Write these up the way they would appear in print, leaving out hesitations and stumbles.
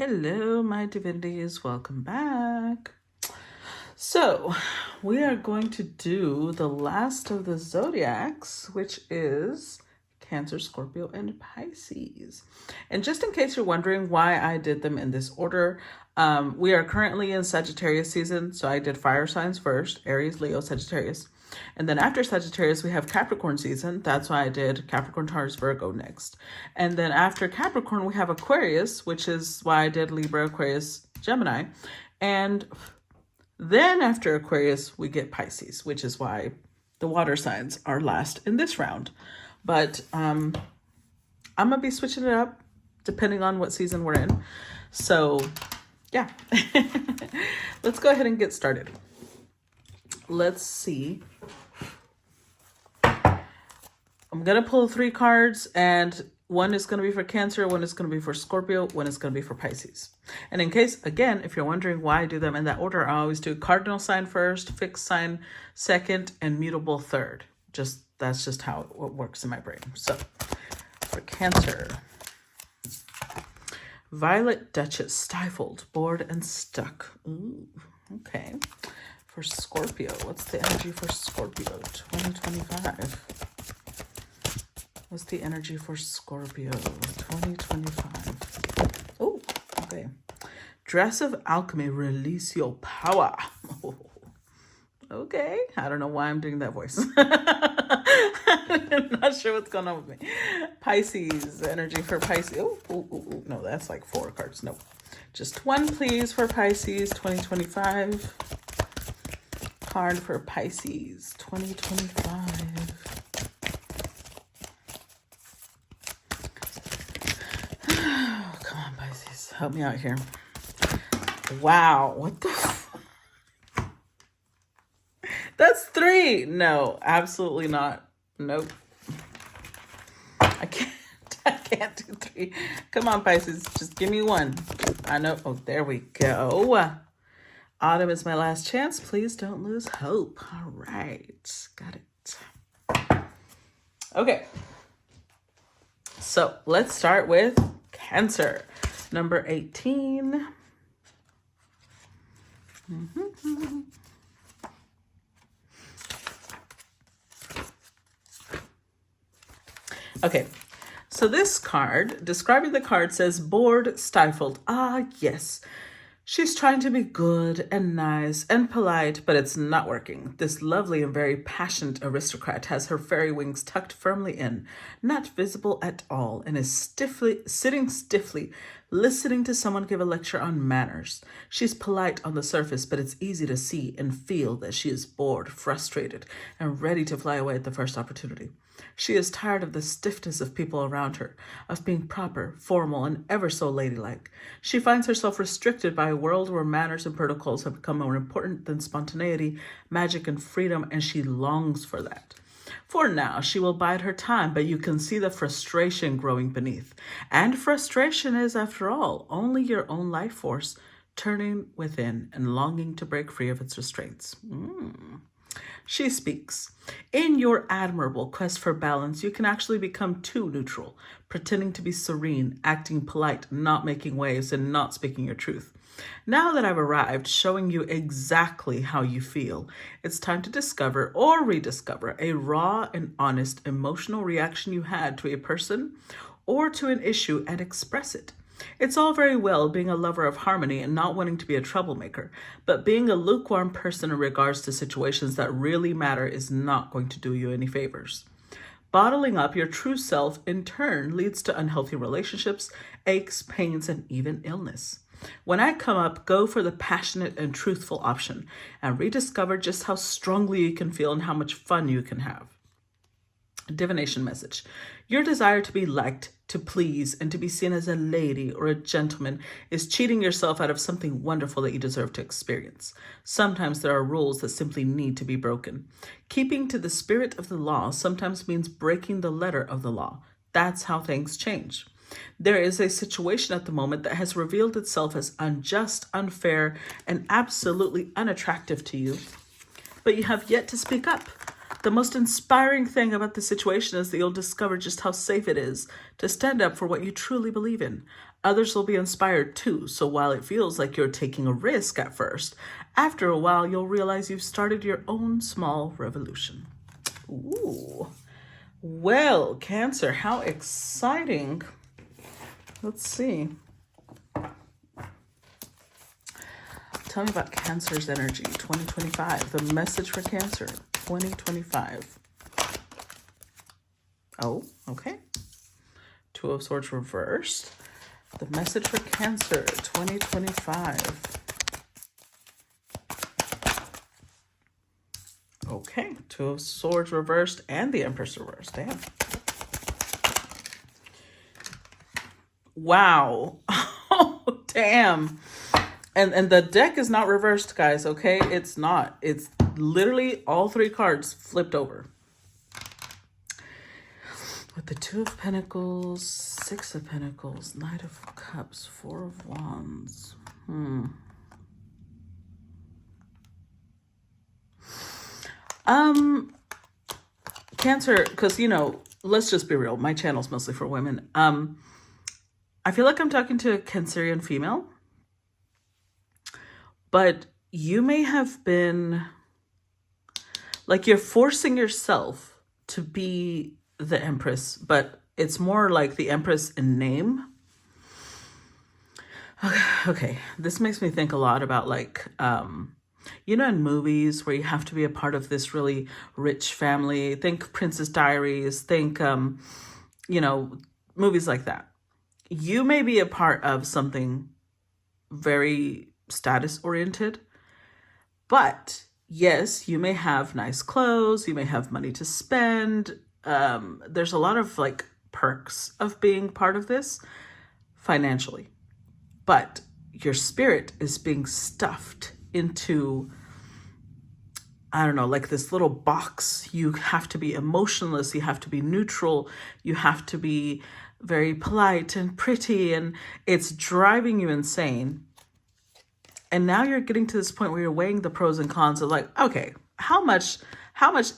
Hello, my divinities. Welcome back. So, we are going to do the last of the zodiacs, which is Cancer, Scorpio, and Pisces. And just in case you're wondering why I did them in this order, we are currently in Sagittarius season. So I did fire signs first, Aries, Leo, Sagittarius. And then after Sagittarius, we have Capricorn season. That's why I did Capricorn, Taurus, Virgo next. And then after Capricorn, we have Aquarius, which is why I did Libra, Aquarius, Gemini. And then after Aquarius, we get Pisces, which is why the water signs are last in this round. But I'm going to be switching it up depending on what season we're in. So, yeah. Let's go ahead and get started. Let's see. I'm going to pull 3 cards, and one is going to be for Cancer, one is going to be for Scorpio, one is going to be for Pisces. And in case, again, if you're wondering why I do them in that order, I always do cardinal sign first, fixed sign second, and mutable third. That's just how it works in my brain. So for Cancer, Violet Duchess, stifled, bored, and stuck. Ooh, okay. For Scorpio, what's the energy for Scorpio 2025? What's the energy for Scorpio 2025? Oh, okay. Dress of Alchemy, release your power. Oh, okay. I don't know why I'm doing that voice. I'm not sure what's going on with me. Pisces, energy for Pisces. Oh, no, that's like 4 cards. No, just one, please, for Pisces 2025. Card for Pisces 2025. Come on, Pisces. Help me out here. Wow. What the? That's 3. No, absolutely not. Nope. I can't do 3. Come on, Pisces. Just give me 1. I know. Oh, there we go. Autumn is my last chance. Please don't lose hope. All right. Got it. Okay. So let's start with Cancer. Number 18. Okay. So this card, describing the card, says bored, stifled. Ah, yes. She's trying to be good and nice and polite, but it's not working. This lovely and very passionate aristocrat has her fairy wings tucked firmly in, not visible at all, and is sitting stiffly, listening to someone give a lecture on manners. She's polite on the surface, but it's easy to see and feel that she is bored, frustrated, and ready to fly away at the first opportunity. She is tired of the stiffness of people around her, of being proper, formal, and ever so ladylike. She finds herself restricted by a world where manners and protocols have become more important than spontaneity, magic, and freedom, and she longs for that. For now, she will bide her time, but you can see the frustration growing beneath. And frustration is, after all, only your own life force turning within and longing to break free of its restraints. She speaks. In your admirable quest for balance, you can actually become too neutral, pretending to be serene, acting polite, not making waves, and not speaking your truth. Now that I've arrived, showing you exactly how you feel, it's time to discover or rediscover a raw and honest emotional reaction you had to a person or to an issue and express it. It's all very well being a lover of harmony and not wanting to be a troublemaker, but being a lukewarm person in regards to situations that really matter is not going to do you any favors. Bottling up your true self in turn leads to unhealthy relationships, aches, pains, and even illness. When I come up, go for the passionate and truthful option and rediscover just how strongly you can feel and how much fun you can have. Divination message. Your desire to be liked, to please, and to be seen as a lady or a gentleman is cheating yourself out of something wonderful that you deserve to experience. Sometimes there are rules that simply need to be broken. Keeping to the spirit of the law sometimes means breaking the letter of the law. That's how things change. There is a situation at the moment that has revealed itself as unjust, unfair, and absolutely unattractive to you, but you have yet to speak up. The most inspiring thing about the situation is that you'll discover just how safe it is to stand up for what you truly believe in. Others will be inspired too, so while it feels like you're taking a risk at first, after a while you'll realize you've started your own small revolution. Ooh. Well, Cancer, how exciting. Let's see. Tell me about Cancer's energy, 2025. The message for Cancer, 2025. Oh, okay. Two of Swords reversed. The message for Cancer, 2025. Okay, Two of Swords reversed and the Empress reversed. Damn. Wow. Oh, damn. And the deck is not reversed, guys, okay? It's not. It's literally all three cards flipped over. With the Two of Pentacles, Six of Pentacles, Knight of Cups, Four of Wands. Cancer, because, you know, let's just be real. My channel's mostly for women. I feel like I'm talking to a Cancerian female. But you may have been, like, you're forcing yourself to be the Empress, but it's more like the Empress in name. Okay, this makes me think a lot about, like, you know, in movies where you have to be a part of this really rich family. Think Princess Diaries, think, you know, movies like that. You may be a part of something very status oriented, but yes, you may have nice clothes, you may have money to spend. There's a lot of like perks of being part of this financially, but your spirit is being stuffed into, I don't know, like this little box. You have to be emotionless, you have to be neutral, you have to be very polite and pretty, and it's driving you insane. And now you're getting to this point where you're weighing the pros and cons of, like, okay, how much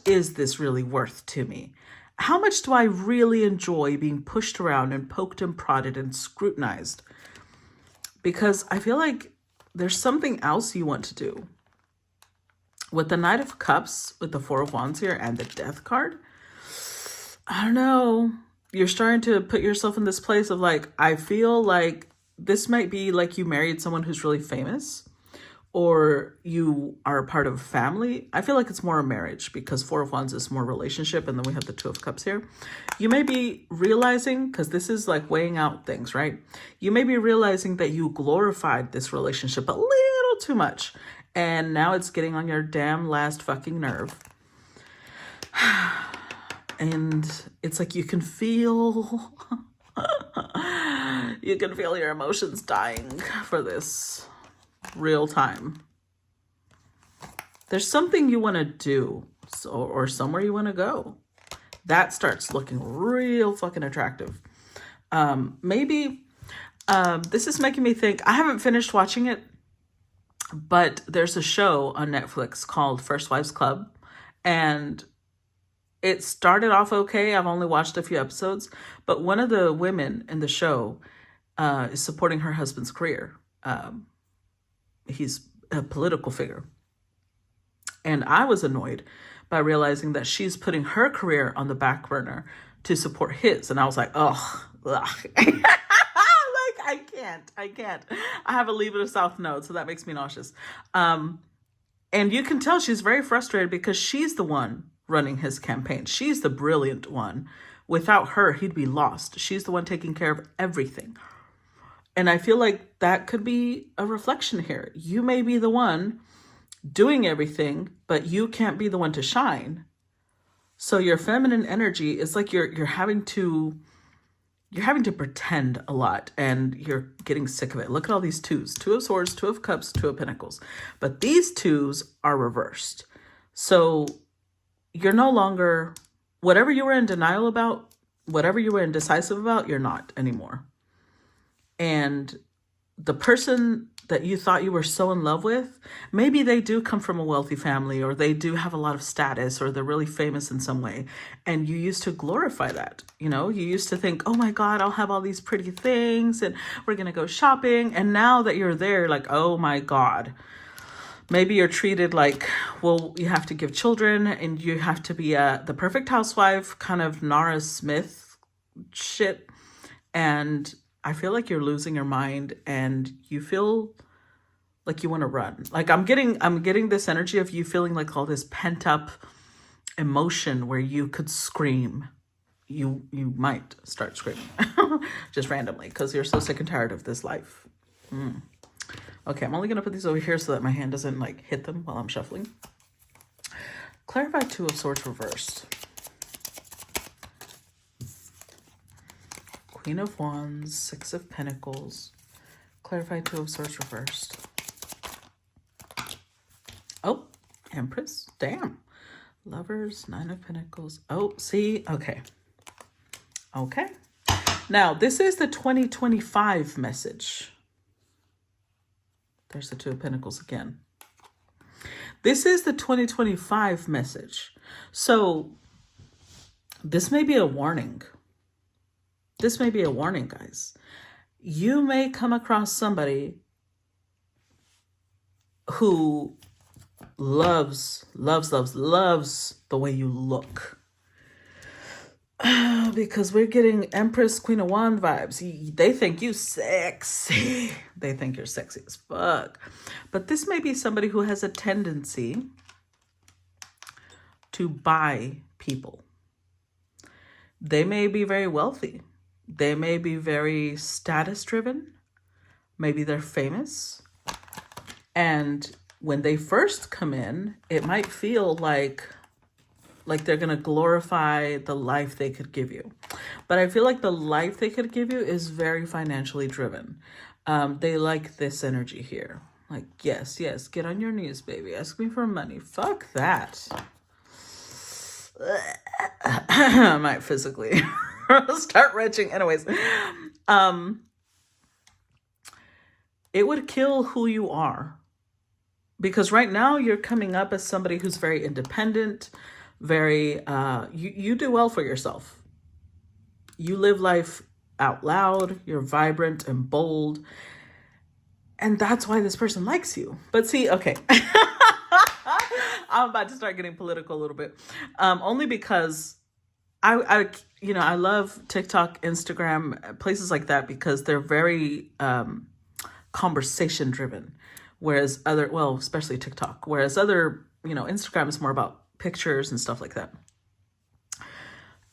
is this really worth to me? How much do I really enjoy being pushed around and poked and prodded and scrutinized? Because I feel like there's something else you want to do. With the Knight of Cups, with the Four of Wands here and the Death card, I don't know. You're starting to put yourself in this place of, like, I feel like this might be like you married someone who's really famous, or you are a part of a family. I feel like it's more a marriage, because Four of Wands is more relationship, and then we have the Two of Cups here. You may be realizing, because this is like weighing out things, right? You may be realizing that you glorified this relationship a little too much, and now it's getting on your damn last fucking nerve. And it's like you can feel you can feel your emotions dying for this real time. There's something you want to do, or somewhere you want to go. That starts looking real fucking attractive. Maybe this is making me think, I haven't finished watching it, but there's a show on Netflix called First Wives Club, and it started off okay. I've only watched a few episodes, but one of the women in the show is supporting her husband's career. He's a political figure. And I was annoyed by realizing that she's putting her career on the back burner to support his. And I was like, oh, like, I can't. I have a Leave It a South Node, so that makes me nauseous. And you can tell she's very frustrated because she's the one running his campaign. She's the brilliant one. Without her, he'd be lost. She's the one taking care of everything. And I feel like that could be a reflection here. You may be the one doing everything, but you can't be the one to shine. So your feminine energy is like you're having to pretend a lot, and you're getting sick of it. Look at all these twos. Two of Swords, Two of Cups, Two of Pentacles. But these twos are reversed. So you're no longer, whatever you were in denial about, whatever you were indecisive about, you're not anymore. And the that you thought you were so in love with, maybe they do come from a wealthy family, or they do have a lot of status, or they're really famous in some way. And you used to glorify that. You know, you used to think, oh my God, I'll have all these pretty things and we're going to go shopping. And now that you're there, like, oh my God, maybe you're treated like, well, you have to give children and you have to be the perfect housewife, kind of Nara Smith shit. And I feel like you're losing your mind and you feel like you want to run. Like I'm getting this energy of you feeling like all this pent up emotion where you could scream. You might start screaming just randomly because you're so sick and tired of this life. Okay, I'm only going to put these over here so that my hand doesn't like hit them while I'm shuffling. Clarify Two of Swords reversed. Queen of Wands, Six of Pentacles. Clarify Two of Swords reversed. Oh, Empress. Damn. Lovers, Nine of Pentacles. Oh, see? Okay. Okay. Now, this is the 2025 message. There's the Two of Pentacles again. This is the 2025 message. So, this may be a warning. This may be a warning, guys. You may come across somebody who loves the way you look. Because we're getting Empress, Queen of Wands vibes. They think you sexy. They think you're sexy as fuck. But this may be somebody who has a tendency to buy people. They may be very wealthy. They may be very status driven. Maybe they're famous. And when they first come in, it might feel like they're going to glorify the life they could give you. But I feel like the life they could give you is very financially driven. They like this energy here. Like, yes, get on your knees, baby. Ask me for money. Fuck that. I might physically start retching. Anyways, it would kill who you are. Because right now you're coming up as somebody who's very independent, very, you do well for yourself. You live life out loud, you're vibrant and bold. And that's why this person likes you. But see, okay. I'm about to start getting political a little bit. Only because I love TikTok, Instagram, places like that because they're very conversation driven. Whereas especially TikTok, whereas other, Instagram is more about pictures and stuff like that.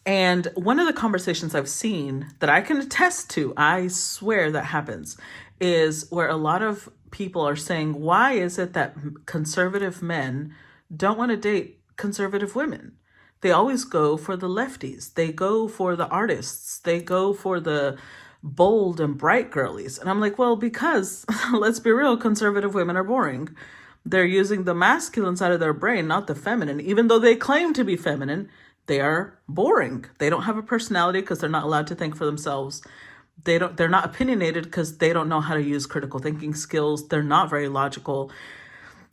And one of the conversations I've seen that I can attest to, I swear that happens, is where a lot of people are saying, why is it that conservative men don't want to date conservative women? They always go for the lefties. They go for the artists. They go for the bold and bright girlies. And I'm like, well, because let's be real, conservative women are boring. They're using the masculine side of their brain, not the feminine. Even though they claim to be feminine, they are boring. They don't have a personality because they're not allowed to think for themselves. They're not opinionated because they don't know how to use critical thinking skills. They're not very logical.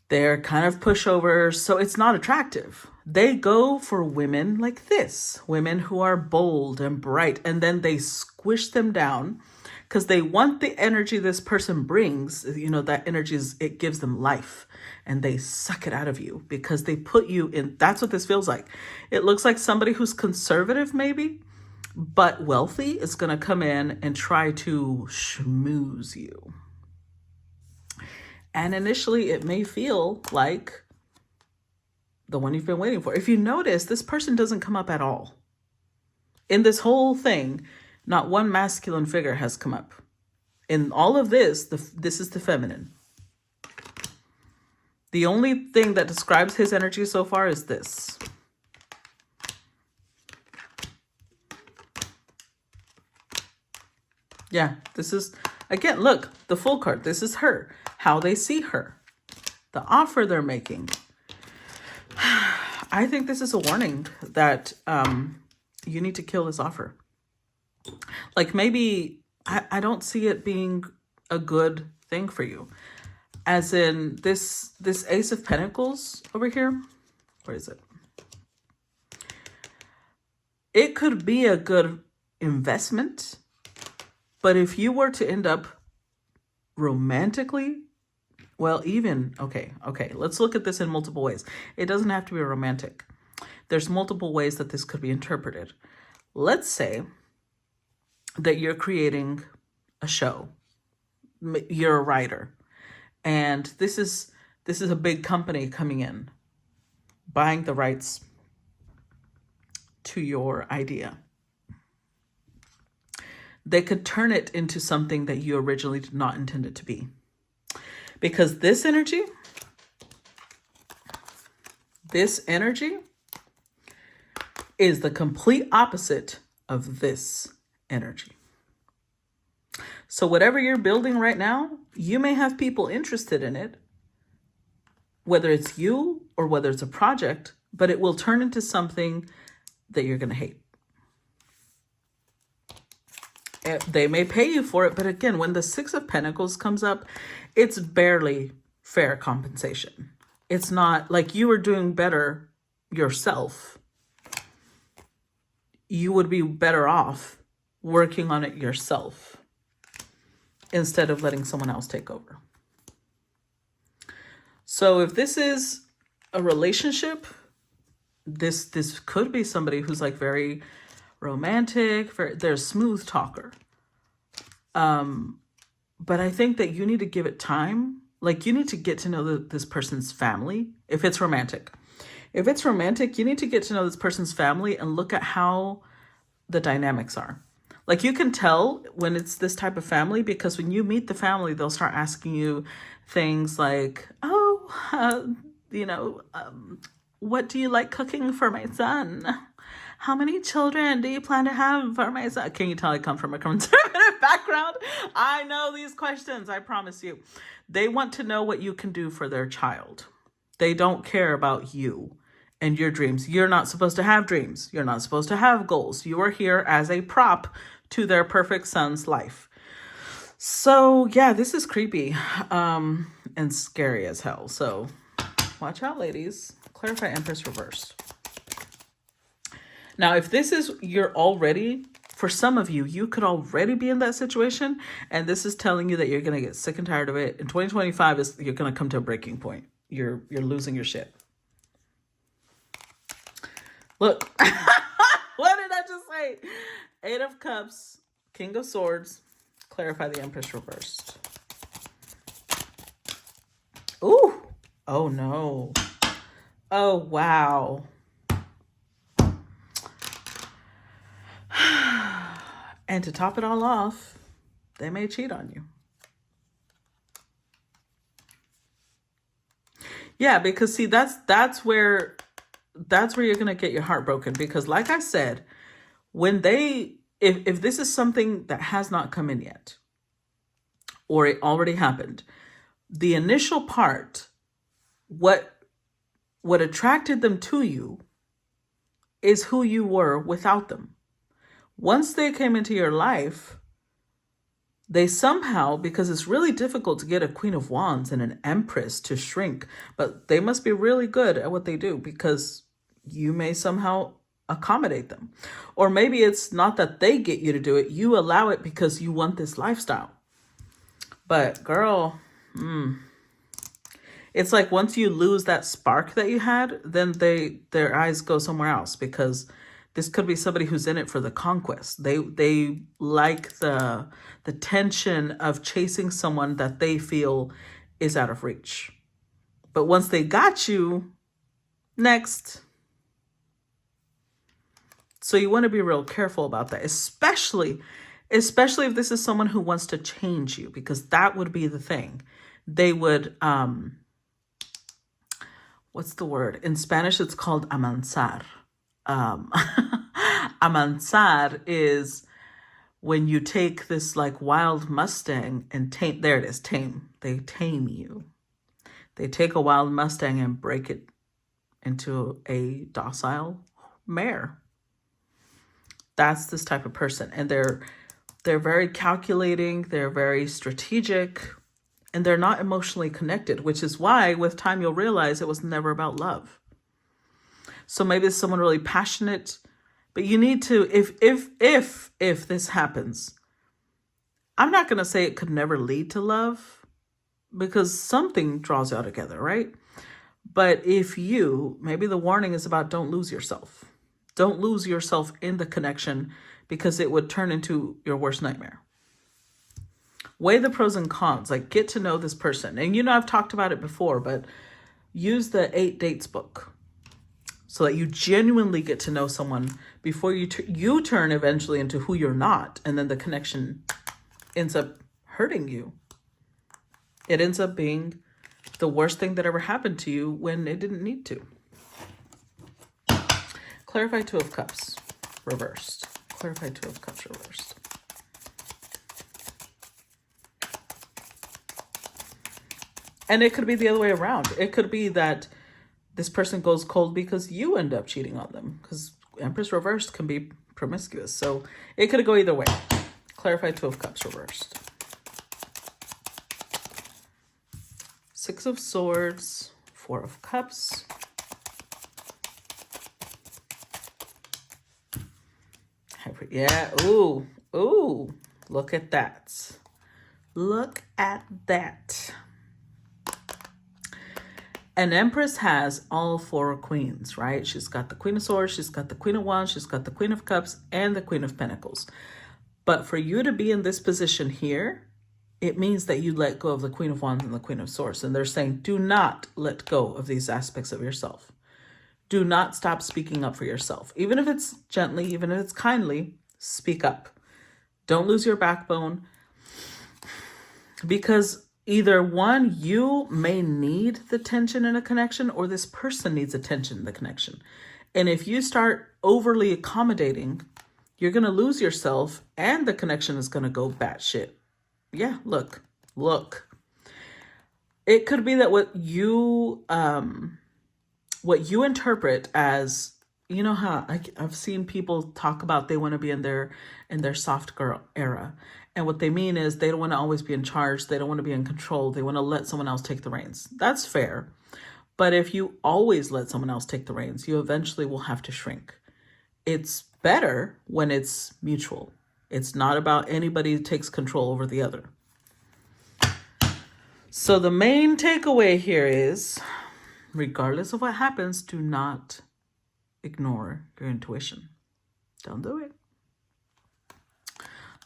They're kind of pushovers. So it's not attractive. They go for women like this, women who are bold and bright, and then they squish them down because they want the energy this person brings. That energy it gives them life, and they suck it out of you because they put you in. That's what this feels like. It looks like somebody who's conservative maybe, but wealthy is going to come in and try to schmooze you. And initially it may feel like the one you've been waiting for. If you notice, this person doesn't come up at all. In this whole thing, not one masculine figure has come up. In all of this, this is the feminine. The only thing that describes his energy so far is this. Yeah, this is, again, look, the Fool card. This is her, how they see her, the offer they're making. I think this is a warning that you need to kill this offer. Like maybe, I don't see it being a good thing for you. As in this Ace of Pentacles over here. Where is it? It could be a good investment, but if you were to end up romantically, well, even, okay, let's look at this in multiple ways. It doesn't have to be romantic. There's multiple ways that this could be interpreted. Let's say that you're creating a show. You're a writer, and this is a big company coming in, buying the rights to your idea. They could turn it into something that you originally did not intend it to be. Because this energy is the complete opposite of this energy. So whatever you're building right now, you may have people interested in it, whether it's you or whether it's a project, but it will turn into something that you're going to hate. They may pay you for it, but again, when the Six of Pentacles comes up, it's barely fair compensation. It's not like you are doing better yourself. You would be better off working on it yourself instead of letting someone else take over. So if this is a relationship, this could be somebody who's like very romantic, they're a smooth talker. But I think that you need to give it time. Like you need to get to know this person's family. If it's romantic, you need to get to know this person's family and look at how the dynamics are. Like you can tell when it's this type of family, because when you meet the family, they'll start asking you things like, what do you like cooking for my son? How many children do you plan to have for my son? Can you tell I come from a conservative background? I know these questions, I promise you. They want to know what you can do for their child. They don't care about you and your dreams. You're not supposed to have dreams. You're not supposed to have goals. You are here as a prop to their perfect son's life. So yeah, this is creepy and scary as hell. So watch out, ladies. Clarify Empress reversed. Now, if this is, you're already, for some of you, you could already be in that situation. And this is telling you that you're going to get sick and tired of it. In 2025, you're going to come to a breaking point. You're losing your shit. Look, what did I just say? 8 of Cups, King of Swords, clarify the Empress reversed. Ooh, oh no. Oh, wow. And to top it all off, they may cheat on you. Yeah, because see, that's where you're going to get your heart broken. Because like I said, when if this is something that has not come in yet, or it already happened, the initial part, what attracted them to you is who you were without them. Once they came into your life, they somehow, because it's really difficult to get a Queen of Wands and an Empress to shrink, but they must be really good at what they do because you may somehow accommodate them. Or maybe it's not that they get you to do it, you allow it because you want this lifestyle. But girl, it's like once you lose that spark that you had, then their eyes go somewhere else, because this could be somebody who's in it for the conquest. They like the tension of chasing someone that they feel is out of reach. But once they got you, next. So you want to be real careful about that, especially if this is someone who wants to change you, because that would be the thing. They would, what's the word? In Spanish, it's called amansar. Amansar is when you take this like wild Mustang and tame, there it is, tame. They tame you. They take a wild Mustang and break it into a docile mare. That's this type of person. And they're very calculating. They're very strategic. and they're not emotionally connected, which is why with time you'll realize it was never about love. So maybe it's someone really passionate, but you need to, if this happens, I'm not going to say it could never lead to love because something draws y'all together, right? But if maybe the warning is about don't lose yourself. Don't lose yourself in the connection because it would turn into your worst nightmare. Weigh the pros and cons, like get to know this person. And I've talked about it before, but use the 8 Dates book so that you genuinely get to know someone before you turn eventually into who you're not. And then the connection ends up hurting you. It ends up being the worst thing that ever happened to you when it didn't need to. Clarify 2 of Cups reversed. Clarify 2 of Cups reversed. And it could be the other way around. It could be that this person goes cold because you end up cheating on them, because Empress reversed can be promiscuous. So it could go either way. Clarify 2 of Cups reversed. 6 of Swords, 4 of Cups. Yeah, ooh, look at that. Look at that. An Empress has all 4 queens, right? She's got the Queen of Swords, she's got the Queen of Wands, she's got the Queen of Cups, and the Queen of Pentacles. But for you to be in this position here, it means that you let go of the Queen of Wands and the Queen of Swords. And they're saying, do not let go of these aspects of yourself. Do not stop speaking up for yourself. Even if it's gently, even if it's kindly, speak up. Don't lose your backbone. Because either one, you may need the tension in a connection, or this person needs attention in the connection. And if you start overly accommodating, you're going to lose yourself and the connection is going to go batshit. Yeah, look. It could be that what you interpret as, how I've seen people talk about they want to be in their soft girl era. And what they mean is they don't want to always be in charge. They don't want to be in control. They want to let someone else take the reins. That's fair. But if you always let someone else take the reins, you eventually will have to shrink. It's better when it's mutual. It's not about anybody who takes control over the other. So the main takeaway here is, regardless of what happens, do not ignore your intuition. Don't do it.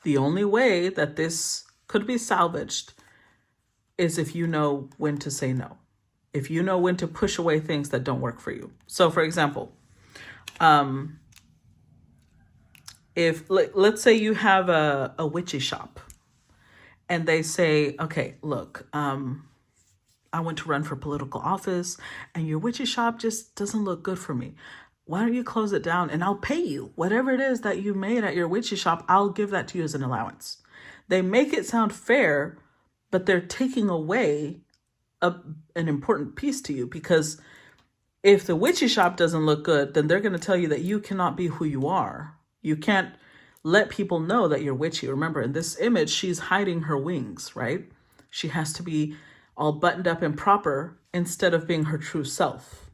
The only way that this could be salvaged is if you know when to say no. If you know when to push away things that don't work for you. So for example, if let's say you have a witchy shop and they say, okay, look, I went to run for political office and your witchy shop just doesn't look good for me. Why don't you close it down and I'll pay you whatever it is that you made at your witchy shop. I'll give that to you as an allowance. They make it sound fair, but they're taking away an important piece to you, because if the witchy shop doesn't look good, then they're going to tell you that you cannot be who you are. You can't let people know that you're witchy. Remember, in this image, she's hiding her wings, right? She has to be all buttoned up and proper instead of being her true self.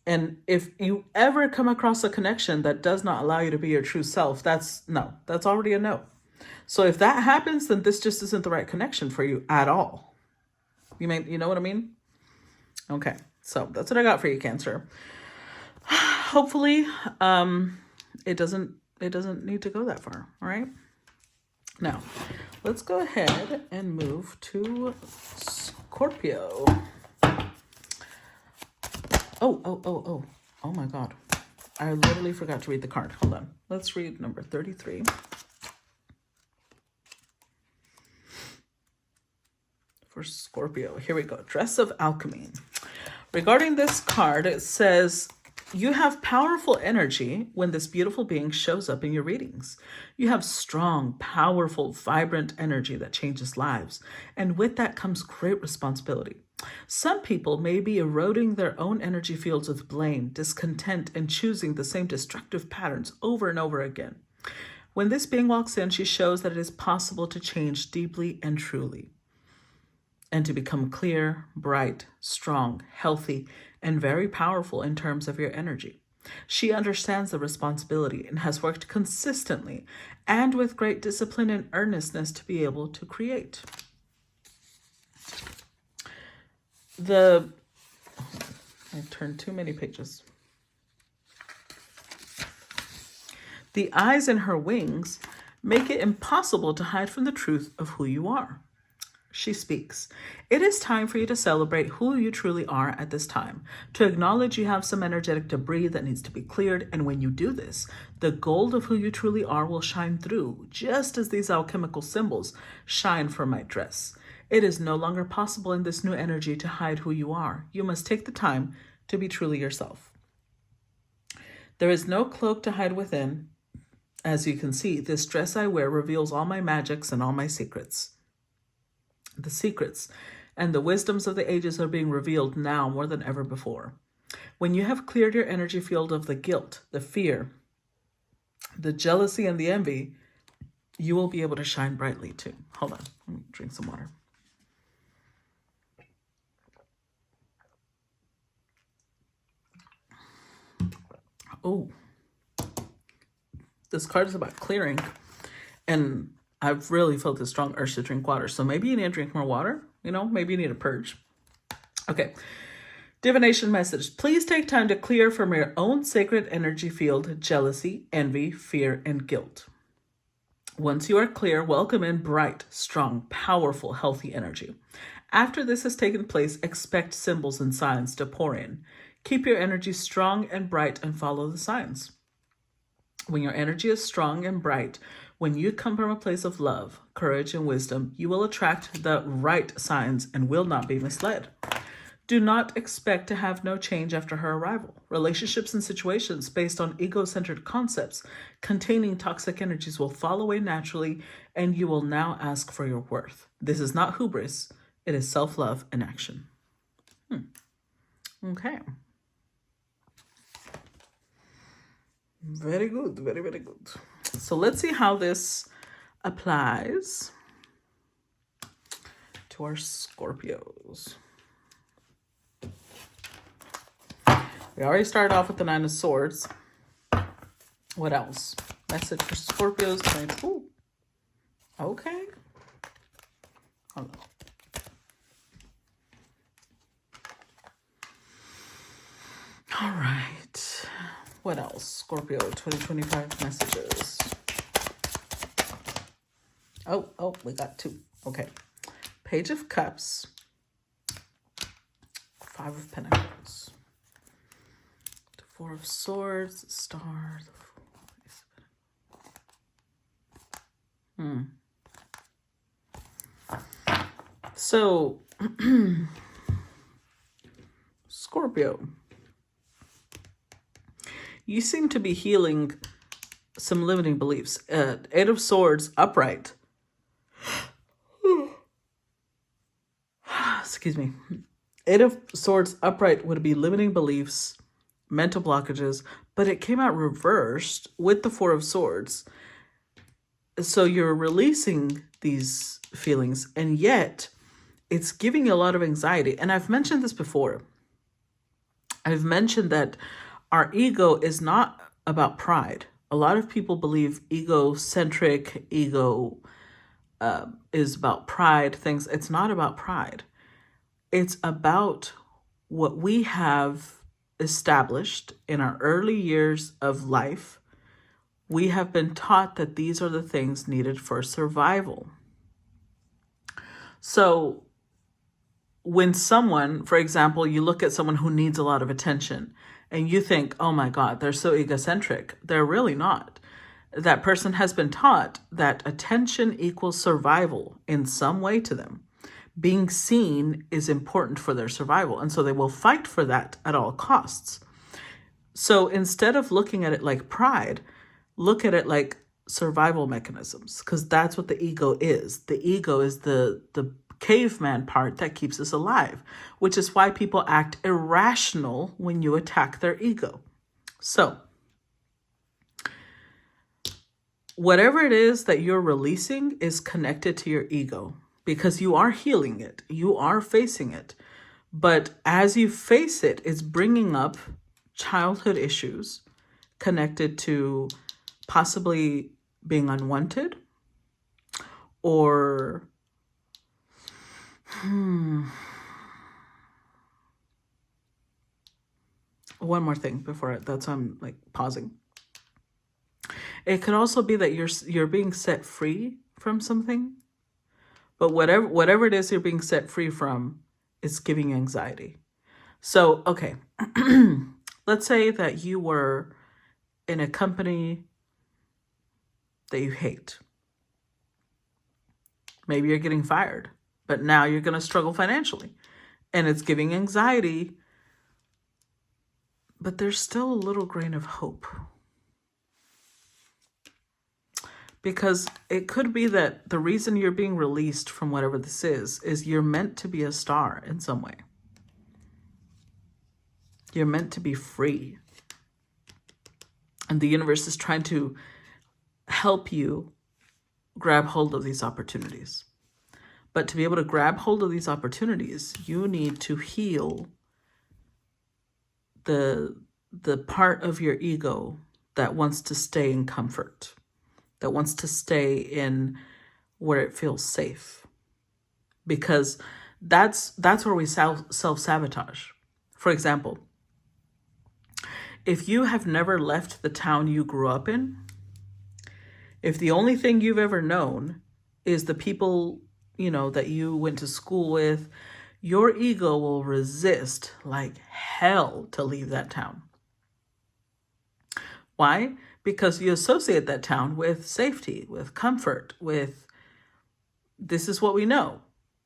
And if you ever come across a connection that does not allow you to be your true self, that's already a no. So if that happens, then this just isn't the right connection for you at all. You know what I mean? Okay, so that's what I got for you, Cancer. Hopefully, it doesn't need to go that far. All right. Now, let's go ahead and move to Scorpio. Oh my God. I literally forgot to read the card. Hold on. Let's read number 33. For Scorpio. Here we go. Dress of Alchemy. Regarding this card, it says, you have powerful energy when this beautiful being shows up in your readings. You have strong, powerful, vibrant energy that changes lives. And with that comes great responsibility. Some people may be eroding their own energy fields with blame, discontent, and choosing the same destructive patterns over and over again. When this being walks in, she shows that it is possible to change deeply and truly. and to become clear, bright, strong, healthy, and very powerful in terms of your energy. She understands the responsibility and has worked consistently and with great discipline and earnestness to be able to create. I turned too many pages. The eyes in her wings make it impossible to hide from the truth of who you are. She speaks. It is time for you to celebrate who you truly are at this time, to acknowledge you have some energetic debris that needs to be cleared, and when you do this, the gold of who you truly are will shine through, just as these alchemical symbols shine from my dress. It is no longer possible in this new energy to hide who you are. You must take the time to be truly yourself. There is no cloak to hide within. As you can see, this dress I wear reveals all my magics and all my secrets. The secrets and the wisdoms of the ages are being revealed now more than ever before. When you have cleared your energy field of the guilt, the fear, the jealousy, and the envy, you will be able to shine brightly too. Hold on, let me drink some water. Oh, this card is about clearing, and I've really felt a strong urge to drink water. So maybe you need to drink more water. Maybe you need a purge. Okay. Divination message. Please take time to clear from your own sacred energy field jealousy, envy, fear, and guilt. Once you are clear, welcome in bright, strong, powerful, healthy energy. After this has taken place, expect symbols and signs to pour in. Keep your energy strong and bright and follow the signs. When your energy is strong and bright, when you come from a place of love, courage, and wisdom, you will attract the right signs and will not be misled. Do not expect to have no change after her arrival. Relationships and situations based on ego-centered concepts containing toxic energies will fall away naturally, and you will now ask for your worth. This is not hubris. It is self-love in action. Okay. Very good. Very, very good. So let's see how this applies to our Scorpios. We already started off with the Nine of Swords. What else? Message for Scorpios. Ooh. Okay. Hold on. All right. What else? Scorpio 2025 messages. Oh, we got two. Okay. Page of Cups. Five of Pentacles. The Four of Swords. Star. So, Scorpio, you seem to be healing some limiting beliefs. Eight of Swords upright. Excuse me. Eight of Swords upright would be limiting beliefs, mental blockages, but it came out reversed with the Four of Swords. So you're releasing these feelings, and yet it's giving you a lot of anxiety. And I've mentioned this before. I've mentioned that our ego is not about pride. A lot of people believe egocentric, ego is about pride, things. It's not about pride. It's about what we have established in our early years of life. We have been taught that these are the things needed for survival. So when someone, for example, you look at someone who needs a lot of attention and you think, oh my God, they're so egocentric. They're really not. That person has been taught that attention equals survival in some way to them. Being seen is important for their survival. And so they will fight for that at all costs. So instead of looking at it like pride, look at it like survival mechanisms, because that's what the ego is. The ego is the caveman part that keeps us alive, which is why people act irrational when you attack their ego. So whatever it is that you're releasing is connected to your ego. because you are healing it. You are facing it. But as you face it, it's bringing up childhood issues connected to possibly being unwanted or one more thing before that's I'm like pausing. It could also be that you're being set free from something, but whatever it is you're being set free from is giving you anxiety. So, okay, let's say that you were in a company that you hate. Maybe you're getting fired, but now you're going to struggle financially and it's giving anxiety, but there's still a little grain of hope. Because it could be that the reason you're being released from whatever this is you're meant to be a star in some way. You're meant to be free. And the universe is trying to help you grab hold of these opportunities. But to be able to grab hold of these opportunities, you need to heal the part of your ego that wants to stay in comfort, that wants to stay in where it feels safe. Because that's where we self-sabotage. For example, if you have never left the town you grew up in, if the only thing you've ever known is the people, that you went to school with, your ego will resist like hell to leave that town. Why? Because you associate that town with safety, with comfort, with this is what we know.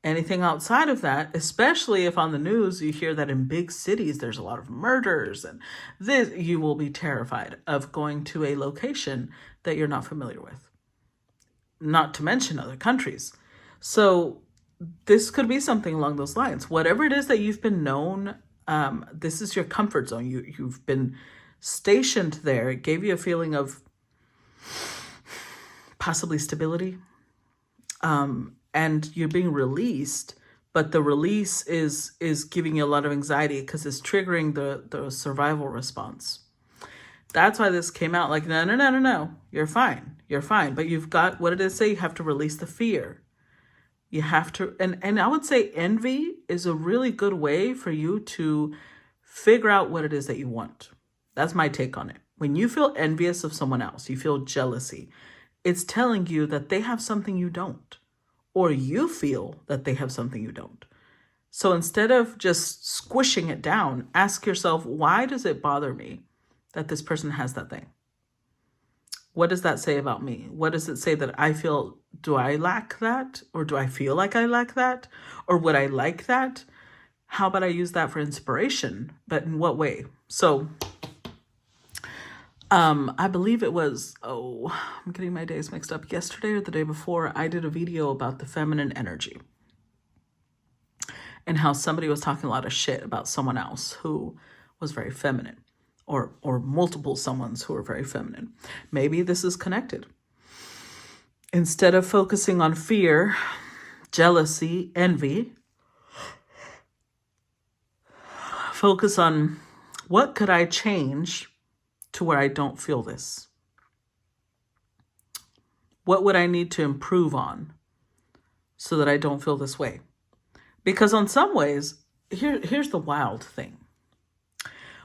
Anything outside of that, especially if on the news you hear that in big cities there's a lot of murders and this, you will be terrified of going to a location that you're not familiar with. Not to mention other countries. So this could be something along those lines. Whatever it is that you've been known, this is your comfort zone. You've been stationed there. It gave you a feeling of possibly stability. And you're being released, but the release is giving you a lot of anxiety because it's triggering the survival response. That's why this came out like, no, you're fine. But you've got, what did it say? You have to release the fear. You have to, and I would say envy is a really good way for you to figure out what it is that you want. That's my take on it. When you feel envious of someone else, you feel jealousy, it's telling you that they have something you don't, or you feel that they have something you don't. So instead of just squishing it down, ask yourself, why does it bother me that this person has that thing? What does that say about me? What does it say that I feel? Do I lack that? Or do I feel like I lack that? Or would I like that? How about I use that for inspiration? But in what way? So I believe it was, I'm getting my days mixed up. Yesterday or the day before, I did a video about the feminine energy and how somebody was talking a lot of shit about someone else who was very feminine, or multiple someones who are very feminine. Maybe this is connected. Instead of focusing on fear, jealousy, envy, focus on what could I change to where I don't feel this? What would I need to improve on so that I don't feel this way? Because on some ways, here's the wild thing.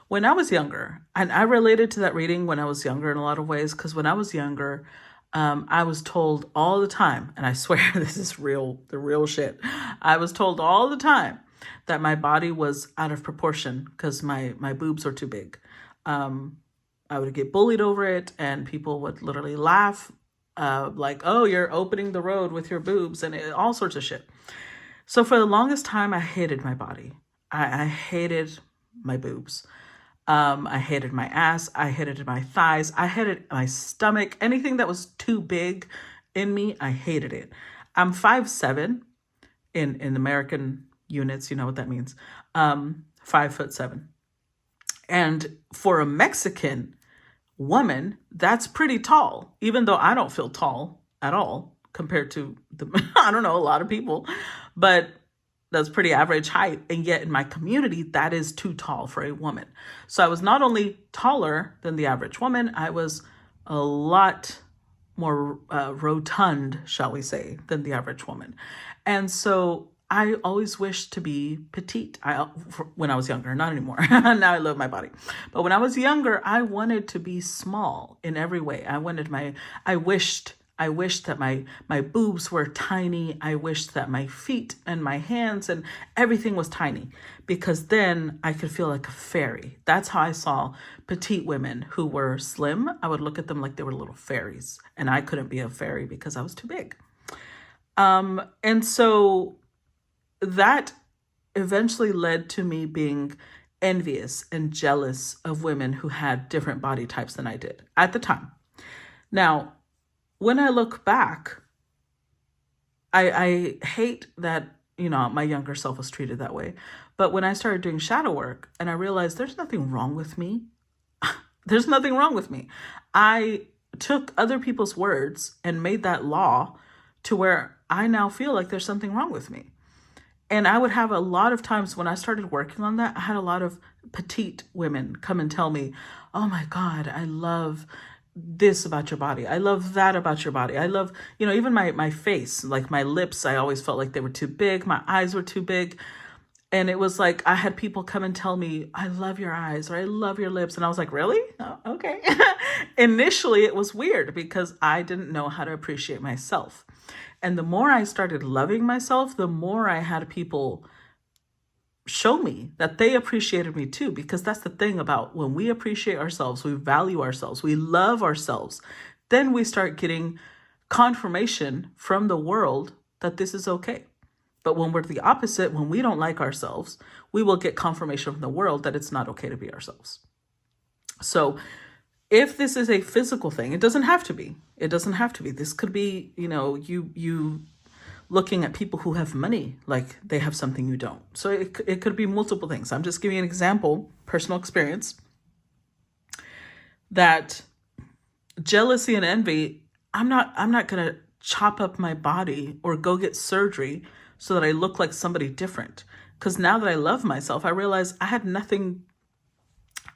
When I was younger, and I related to that reading when I was younger in a lot of ways, because when I was younger, I was told all the time, and I swear this is the real shit. I was told all the time that my body was out of proportion because my boobs are too big. I would get bullied over it, and people would literally laugh, like, oh, you're opening the road with your boobs, and all sorts of shit. So for the longest time, I hated my body. I hated my boobs. I hated my ass. I hated my thighs. I hated my stomach. Anything that was too big in me, I hated it. I'm 5'7" in American units. You know what that means. 5'7". And for a Mexican woman, that's pretty tall, even though I don't feel tall at all. compared to I don't know, a lot of people, but that's pretty average height. And yet in my community, that is too tall for a woman. So I was not only taller than the average woman, I was a lot more rotund, shall we say, than the average woman. And so I always wished to be petite. When I was younger, not anymore. Now I love my body. But when I was younger, I wanted to be small in every way. I wished that my boobs were tiny. I wished that my feet and my hands and everything was tiny, because then I could feel like a fairy. That's how I saw petite women who were slim. I would look at them like they were little fairies, and I couldn't be a fairy because I was too big. And so that eventually led to me being envious and jealous of women who had different body types than I did at the time. Now, when I look back, I hate that, my younger self was treated that way. But when I started doing shadow work and I realized there's nothing wrong with me, there's nothing wrong with me. I took other people's words and made that law to where I now feel like there's something wrong with me. And I would have a lot of times when I started working on that, I had a lot of petite women come and tell me, oh my God, I love this about your body. I love that about your body. I love, even my face, like my lips, I always felt like they were too big. My eyes were too big. And it was like, I had people come and tell me, I love your eyes, or I love your lips. And I was like, really? Oh, okay. Initially, it was weird because I didn't know how to appreciate myself. And the more I started loving myself, the more I had people show me that they appreciated me too. Because that's the thing about when we appreciate ourselves, we value ourselves, we love ourselves, then we start getting confirmation from the world that this is okay. But when we're the opposite, when we don't like ourselves, we will get confirmation from the world that it's not okay to be ourselves. So if this is a physical thing, it doesn't have to be. It doesn't have to be. This could be, you looking at people who have money like they have something you don't. So it could be multiple things. I'm just giving an example, personal experience, that jealousy and envy, I'm not going to chop up my body or go get surgery so that I look like somebody different. Because now that I love myself, I realize I had nothing.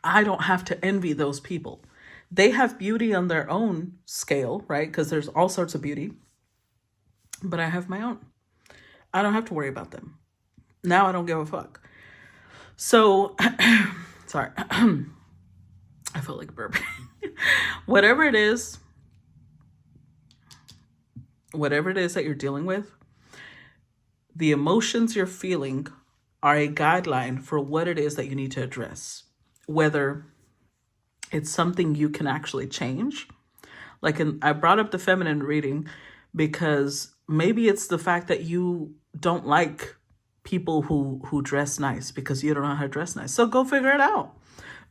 I don't have to envy those people. They have beauty on their own scale, right? Because there's all sorts of beauty. But I have my own. I don't have to worry about them. Now I don't give a fuck. So, sorry. I feel like burping. Whatever it is that you're dealing with, the emotions you're feeling are a guideline for what it is that you need to address. Whether it's something you can actually change. I brought up the feminine reading because maybe it's the fact that you don't like people who dress nice because you don't know how to dress nice. So go figure it out.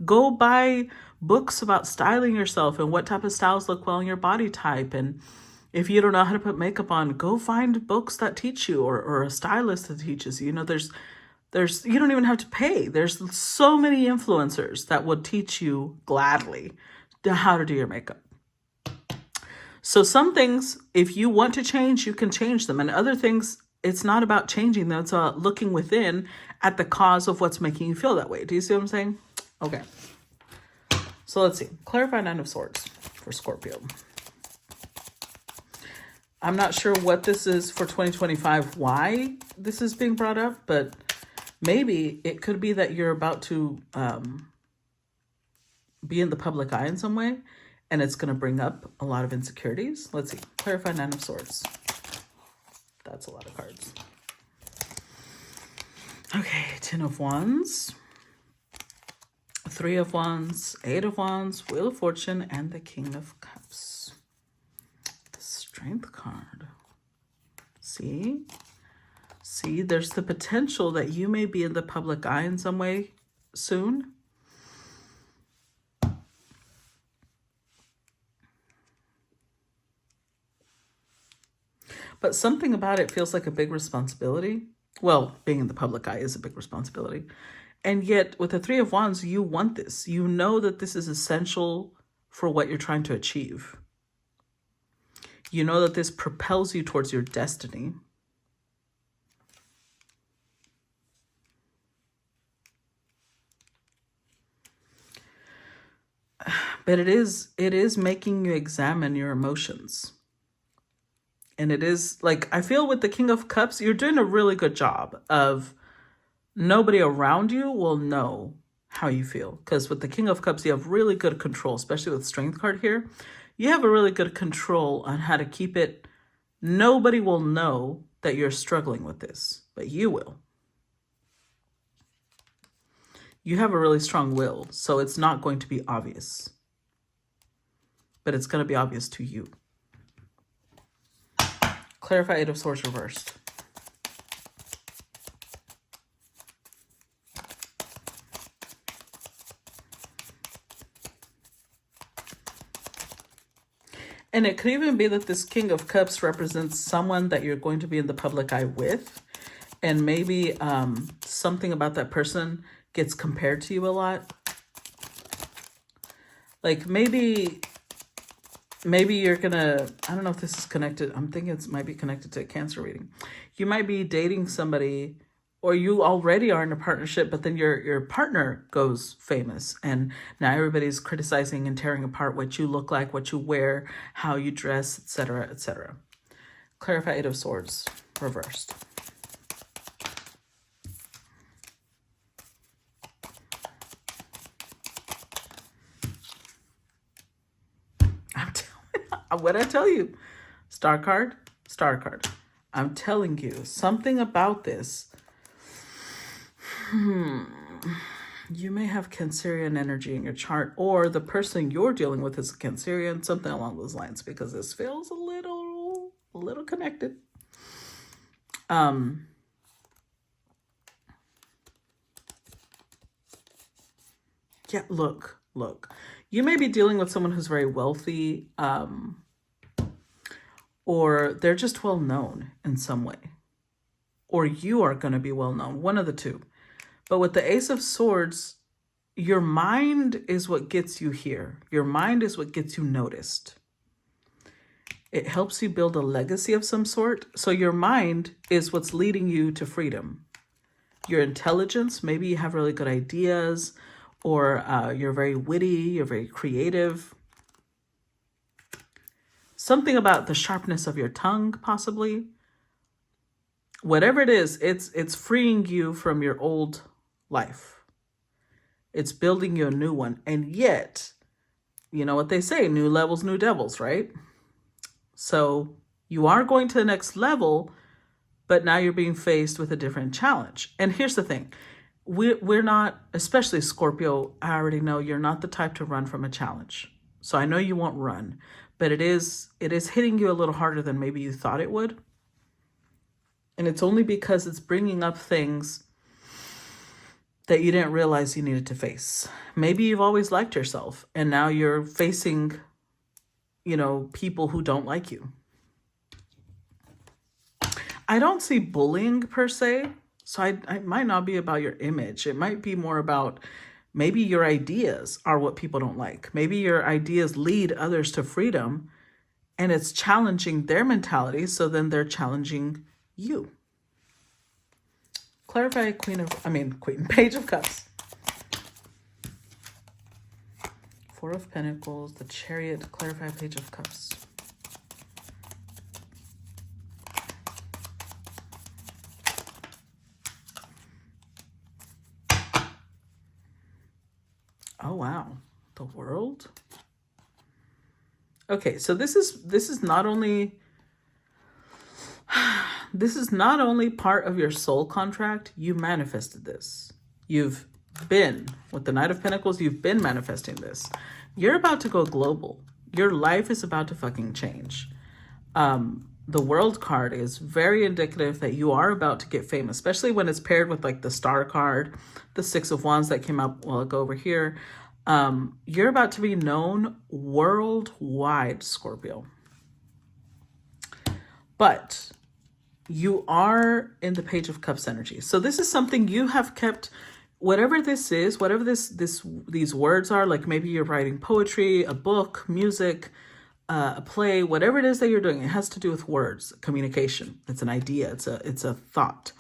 Go buy books about styling yourself and what type of styles look well in your body type. And if you don't know how to put makeup on, go find books that teach you, or a stylist that teaches you. There's you don't even have to pay. There's so many influencers that would teach you gladly how to do your makeup. So some things, if you want to change, you can change them. And other things, it's not about changing them. It's about looking within at the cause of what's making you feel that way. Do you see what I'm saying? Okay. So let's see. Clarify 9 of Swords for Scorpio. I'm not sure what this is for 2025, why this is being brought up, but maybe it could be that you're about to be in the public eye in some way, and it's going to bring up a lot of insecurities. Let's see. Clarify 9 of Swords. That's a lot of cards. Okay, 10 of Wands, 3 of Wands, 8 of Wands, Wheel of Fortune, and the King of Cups. The Strength card. See, there's the potential that you may be in the public eye in some way soon. But something about it feels like a big responsibility. Well, being in the public eye is a big responsibility. And yet with the 3 of Wands, you want this. You know that this is essential for what you're trying to achieve. You know that this propels you towards your destiny. But it is making you examine your emotions. And it is like, I feel with the King of Cups, you're doing a really good job of nobody around you will know how you feel. Because with the King of Cups, you have really good control, especially with Strength card here. You have a really good control on how to keep it. Nobody will know that you're struggling with this, but you will. You have a really strong will, so it's not going to be obvious. But it's going to be obvious to you. Clarify Eight of Swords reversed. And it could even be that this King of Cups represents someone that you're going to be in the public eye with. And maybe something about that person gets compared to you a lot. Like maybe you're gonna, I don't know if this is connected. I'm thinking it might be connected to a Cancer reading. You might be dating somebody, or you already are in a partnership, but then your partner goes famous, and now everybody's criticizing and tearing apart what you look like, what you wear, how you dress, etc., etc. Clarify Eight of Swords reversed. What I tell you, star card. I'm telling you something about this. You may have Cancerian energy in your chart, or the person you're dealing with is a Cancerian, something along those lines, because this feels a little connected. Yeah, look. You may be dealing with someone who's very wealthy, or they're just well known in some way, or you are going to be well known, one of the two. But with the Ace of Swords, your mind is what gets you here. Your mind is what gets you noticed. It helps you build a legacy of some sort. So your mind is what's leading you to freedom. Your intelligence, maybe you have really good ideas, or you're very witty, you're very creative. Something about the sharpness of your tongue, possibly. Whatever it is, it's freeing you from your old life. It's building you a new one. And yet, you know what they say, new levels, new devils, right? So you are going to the next level, but now you're being faced with a different challenge. And here's the thing. We're not, especially Scorpio, I already know you're not the type to run from a challenge. So I know you won't run, but it is hitting you a little harder than maybe you thought it would. And it's only because it's bringing up things that you didn't realize you needed to face. Maybe you've always liked yourself, and now you're facing, people who don't like you. I don't see bullying per se. So it might not be about your image. It might be more about maybe your ideas are what people don't like. Maybe your ideas lead others to freedom, and it's challenging their mentality, so then they're challenging you. Clarify Page of Cups. Four of Pentacles, the Chariot, clarify Page of Cups. Oh, wow. The World? Okay, so this is not only part of your soul contract. You manifested this. You've been, with the Knight of Pentacles, you've been manifesting this. You're about to go global. Your life is about to fucking change. The World card is very indicative that you are about to get famous, especially when it's paired with like the Star card, the Six of Wands that came up a while ago over here. You're about to be known worldwide, Scorpio. But you are in the Page of Cups energy. So this is something you have kept, whatever this is, whatever these words are, like maybe you're writing poetry, a book, music, a play, whatever it is that you're doing, it has to do with words, communication. It's an idea. It's a thought.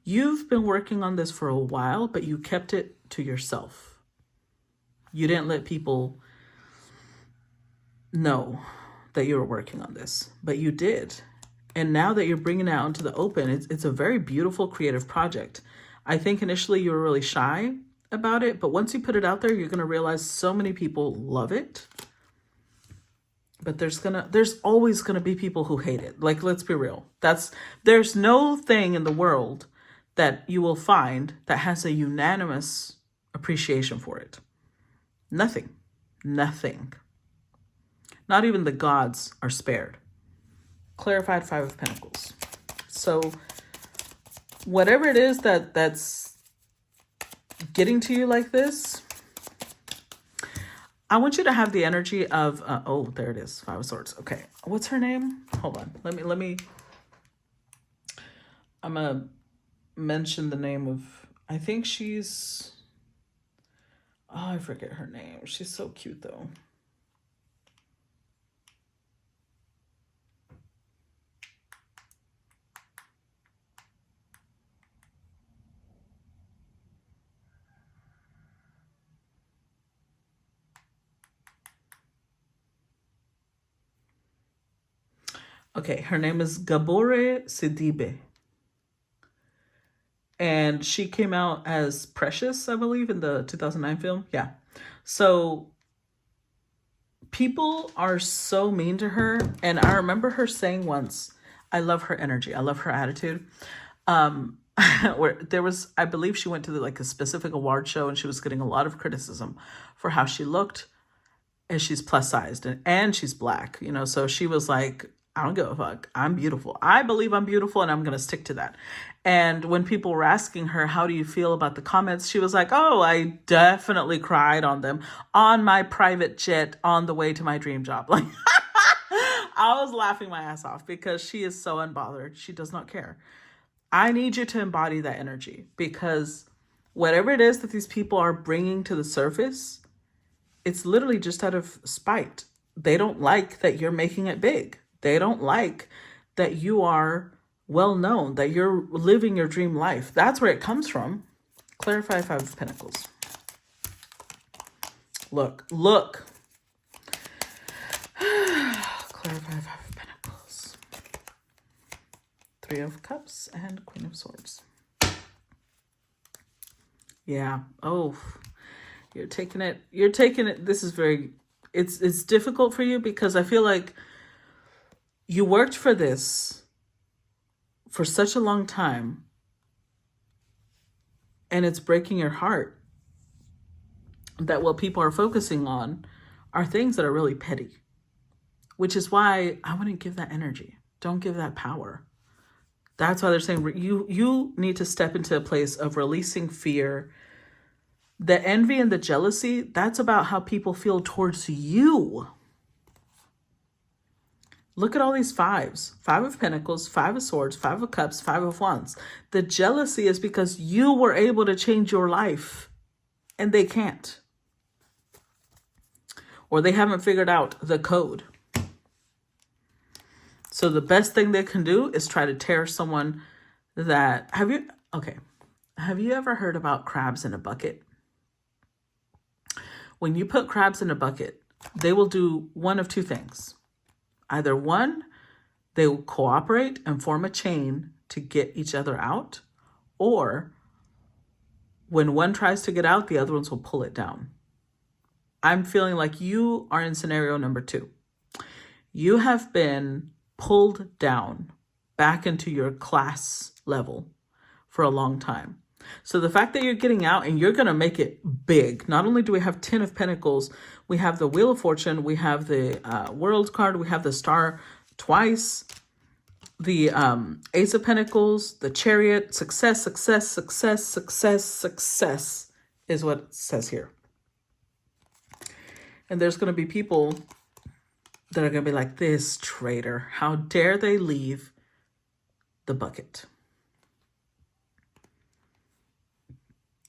You've been working on this for a while, but you kept it to yourself. You didn't let people know that you were working on this, but you did. And now that you're bringing it out into the open, it's a very beautiful creative project. I think initially you were really shy about it, but once you put it out there, you're going to realize so many people love it. But there's always going to be people who hate it. Like, let's be real. There's no thing in the world that you will find that has a unanimous appreciation for it. Nothing. Not even the gods are spared. Clarified Five of Pentacles. So whatever it is that's getting to you like this, I want you to have the energy of, oh, there it is. Five of Swords. Okay. What's her name? Hold on. Let me, I'm going to mention the name of, I think she's, oh, I forget her name. She's so cute though. Okay, her name is Gabore Sidibe. And she came out as Precious, I believe, in the 2009 film. Yeah. So people are so mean to her. And I remember her saying once, I love her energy. I love her attitude. Where there was, I believe she went to like a specific award show and she was getting a lot of criticism for how she looked. And she's plus sized and she's black, you know, so she was like, I don't give a fuck. I'm beautiful. I believe I'm beautiful and I'm going to stick to that. And when people were asking her, how do you feel about the comments? She was like, oh, I definitely cried on them on my private jet on the way to my dream job. Like, I was laughing my ass off because she is so unbothered. She does not care. I need you to embody that energy because whatever it is that these people are bringing to the surface, it's literally just out of spite. They don't like that you're making it big. They don't like that you are well known, that you're living your dream life. That's where it comes from. Clarify Five of Pentacles. Look. Clarify Five of Pentacles. Three of Cups and Queen of Swords. Yeah. Oh, you're taking it. This is very, it's difficult for you because I feel like you worked for this for such a long time and it's breaking your heart that what people are focusing on are things that are really petty, which is why I wouldn't give that energy. Don't give that power. That's why they're saying you need to step into a place of releasing fear. The envy and the jealousy, that's about how people feel towards you. Look at all these fives. Five of Pentacles, Five of Swords, Five of Cups, Five of Wands. The jealousy is because you were able to change your life and they can't. Or they haven't figured out the code. So the best thing they can do is try to tear someone that... Have you ever heard about crabs in a bucket? When you put crabs in a bucket, they will do one of two things. Either one, they will cooperate and form a chain to get each other out, or when one tries to get out, the other ones will pull it down. I'm feeling like you are in scenario number 2. You have been pulled down back into your class level for a long time. So the fact that you're getting out and you're going to make it big, not only do we have 10 of Pentacles, we have the Wheel of Fortune, we have the World card, we have the Star twice, the Ace of Pentacles, the Chariot, success is what it says here. And there's going to be people that are going to be like, this traitor, how dare they leave the bucket?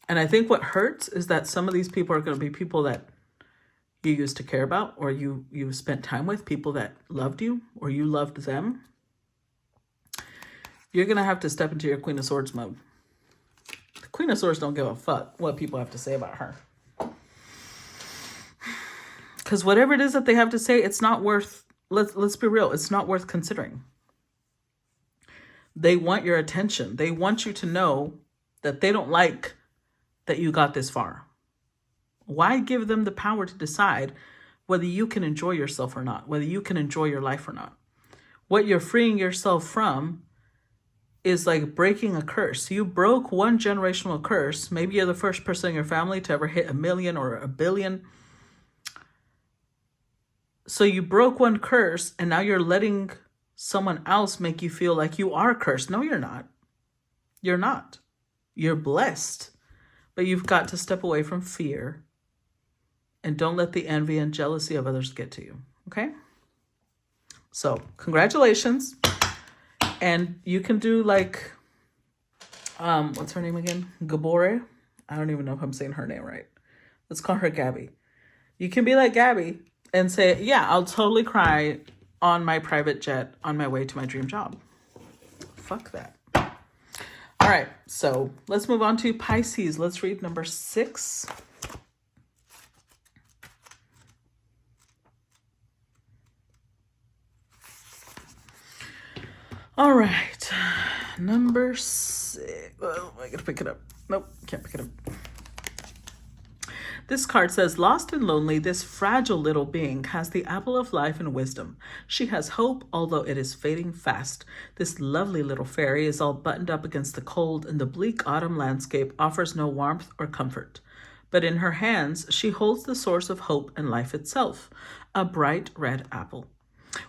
And I think what hurts is that some of these people are going to be people that you used to care about, or you spent time with, people that loved you or you loved them, you're going to have to step into your Queen of Swords mode. The Queen of Swords don't give a fuck what people have to say about her. Because whatever it is that they have to say, it's not worth, let's be real, it's not worth considering. They want your attention. They want you to know that they don't like that you got this far. Why give them the power to decide whether you can enjoy yourself or not, whether you can enjoy your life or not? What you're freeing yourself from is like breaking a curse. You broke one generational curse. Maybe you're the first person in your family to ever hit 1 million or 1 billion. So you broke one curse, and now you're letting someone else make you feel like you are cursed. No, you're not. You're not. You're blessed. But you've got to step away from fear. And don't let the envy and jealousy of others get to you. Okay? So, congratulations. And you can do like, what's her name again? Gabore? I don't even know if I'm saying her name right. Let's call her Gabby. You can be like Gabby and say, yeah, I'll totally cry on my private jet on my way to my dream job. Fuck that. All right, so let's move on to Pisces. Let's read number 6. All right, number 6. Oh, I gotta pick it up. Nope, can't pick it up. This card says, lost and lonely, this fragile little being has the apple of life and wisdom. She has hope, although it is fading fast. This lovely little fairy is all buttoned up against the cold, and the bleak autumn landscape offers no warmth or comfort. But in her hands, she holds the source of hope and life itself, a bright red apple.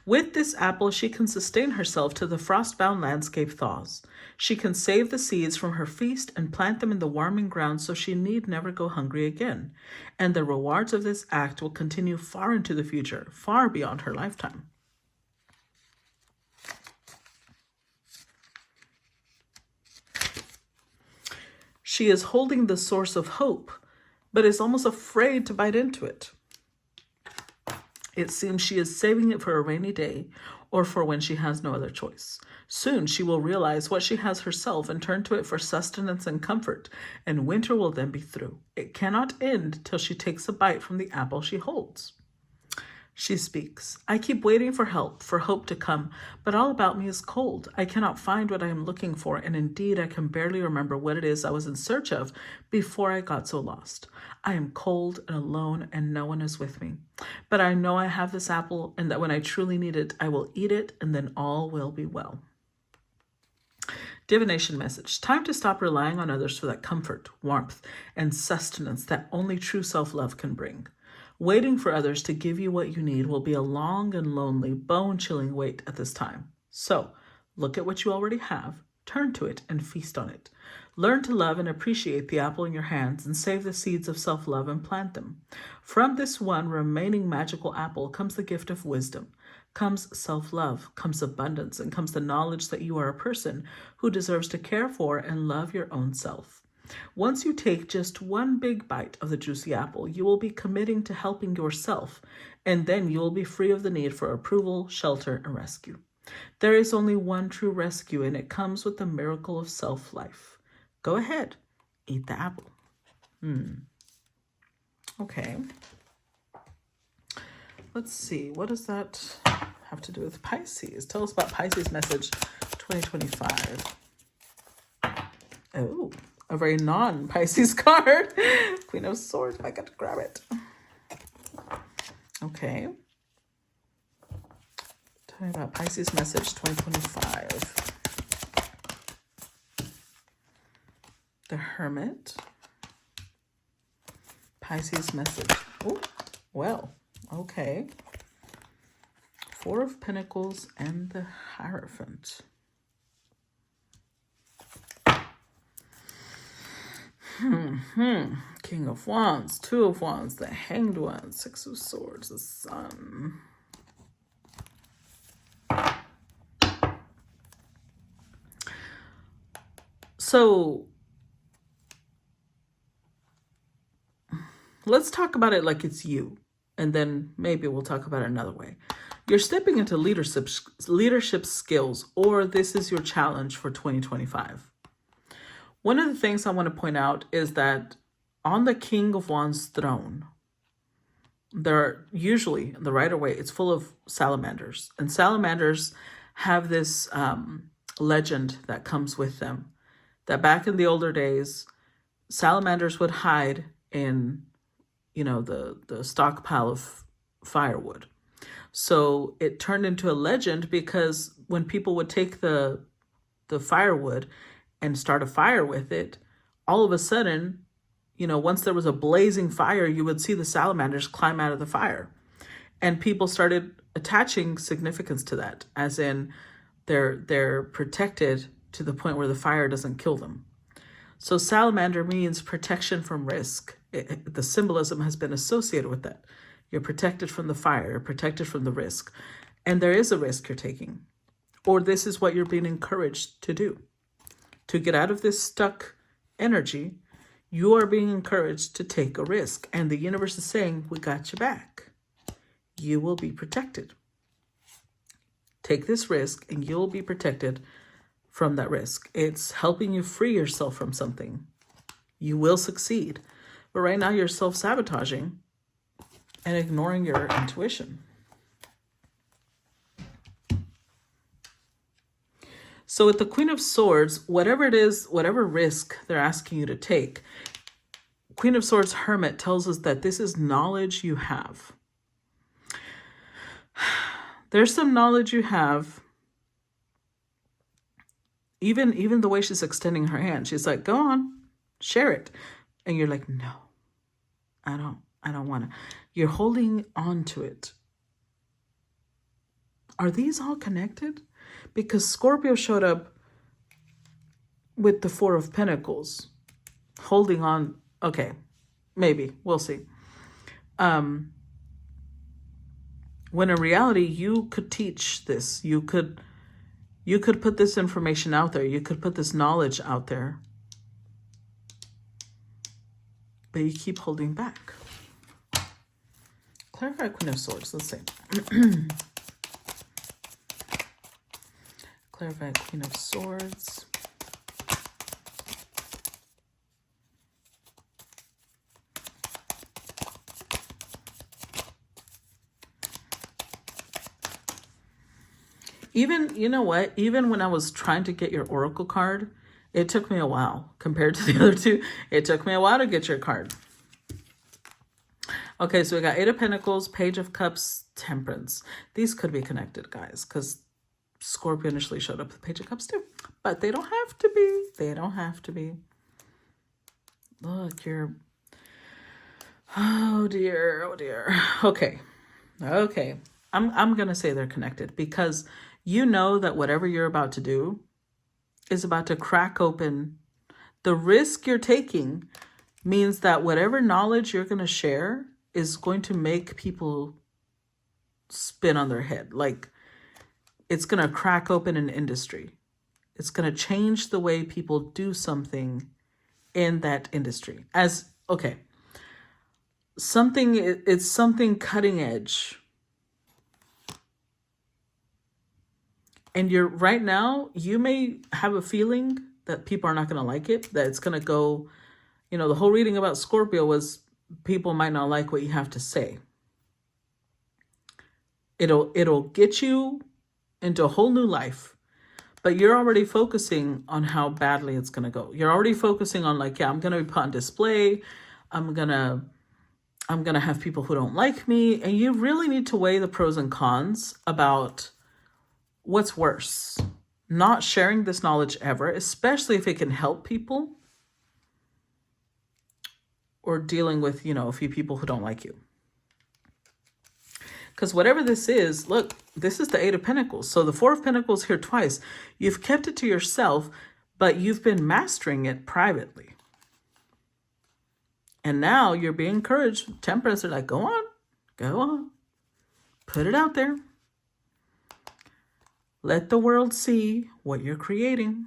With this apple, she can sustain herself till the frost-bound landscape thaws. She can save the seeds from her feast and plant them in the warming ground so she need never go hungry again. And the rewards of this act will continue far into the future, far beyond her lifetime. She is holding the source of hope, but is almost afraid to bite into it. It seems she is saving it for a rainy day or for when she has no other choice. Soon she will realize what she has herself and turn to it for sustenance and comfort, and winter will then be through. It cannot end till she takes a bite from the apple she holds. She speaks. I keep waiting for help, for hope to come, but all about me is cold. I cannot find what I am looking for, and indeed I can barely remember what it is I was in search of before I got so lost. I am cold and alone, and no one is with me. But I know I have this apple, and that when I truly need it, I will eat it, and then all will be well. Divination message. Time to stop relying on others for that comfort, warmth, and sustenance that only true self-love can bring. Waiting for others to give you what you need will be a long and lonely, bone-chilling wait at this time. So, look at what you already have, turn to it, and feast on it. Learn to love and appreciate the apple in your hands and save the seeds of self-love and plant them. From this one remaining magical apple comes the gift of wisdom, comes self-love, comes abundance, and comes the knowledge that you are a person who deserves to care for and love your own self. Once you take just one big bite of the juicy apple, you will be committing to helping yourself, and then you will be free of the need for approval, shelter, and rescue. There is only one true rescue, and it comes with the miracle of self-life. Go ahead, eat the apple. Okay. Let's see, what does that have to do with Pisces? Tell us about Pisces message 2025. Oh, a very non-Pisces card. Queen of Swords. I got to grab it. Okay. Tell me about Pisces message 2025. The Hermit. Pisces message. Oh, well, okay. 4 of Pentacles and the Hierophant. King of Wands, 2 of Wands, the Hanged One, 6 of Swords, the Sun. So let's talk about it like it's you. and then maybe we'll talk about it another way. You're stepping into leadership skills, or this is your challenge for 2025. One of the things I want to point out is that on the King of Wands throne, there are usually, the Rider-Waite, it's full of salamanders. And salamanders have this legend that comes with them, that back in the older days, salamanders would hide in, the stockpile of firewood. So it turned into a legend because when people would take the firewood and start a fire with it, all of a sudden, once there was a blazing fire, you would see the salamanders climb out of the fire. And people started attaching significance to that, as in they're protected to the point where the fire doesn't kill them. So salamander means protection from risk. The symbolism has been associated with that. You're protected from the fire, you're protected from the risk. And there is a risk you're taking. Or this is what you're being encouraged to do. To get out of this stuck energy, you are being encouraged to take a risk. And the universe is saying, we got your back. You will be protected. Take this risk and you'll be protected from that risk. It's helping you free yourself from something. You will succeed. But right now you're self-sabotaging and ignoring your intuition. So with the Queen of Swords, whatever it is, whatever risk they're asking you to take, Queen of Swords Hermit tells us that this is knowledge you have. There's some knowledge you have. Even the way she's extending her hand, she's like, go on, share it. And you're like, no, I don't want to. You're holding on to it. Are these all connected? Because Scorpio showed up with the Four of Pentacles, holding on. Okay, maybe, we'll see. When in reality, you could teach this. You could put this information out there. You could put this knowledge out there. But you keep holding back. Clarify Queen of Swords. Let's see. Clarify Queen of Swords. Even, you know what? Even when I was trying to get your Oracle card, it took me a while. Compared to the other two, it took me a while to get your card. Okay, so we got Eight of Pentacles, Page of Cups, Temperance. These could be connected, guys, because Scorpio initially showed up with Page of Cups too. But they don't have to be. They don't have to be. Look, you're... Oh, dear. Oh, dear. Okay. Okay. I'm going to say they're connected because you know that whatever you're about to do is about to crack open. The risk you're taking means that whatever knowledge you're going to share is going to make people spin on their head. Like, it's going to crack open an industry. It's going to change the way people do something in that industry. It's something cutting edge. And right now, you may have a feeling that people are not going to like it, that it's going to go, the whole reading about Scorpio was people might not like what you have to say. It'll get you into a whole new life, but you're already focusing on how badly it's going to go. You're already focusing on I'm going to be put on display. I'm going to have people who don't like me. And you really need to weigh the pros and cons about what's worse, not sharing this knowledge ever, especially if it can help people, or dealing with, a few people who don't like you. Because whatever this is, look, this is the Eight of Pentacles. So the Four of Pentacles here twice. You've kept it to yourself, but you've been mastering it privately. And now you're being encouraged. Temperance are like, go on. Put it out there. Let the world see what you're creating.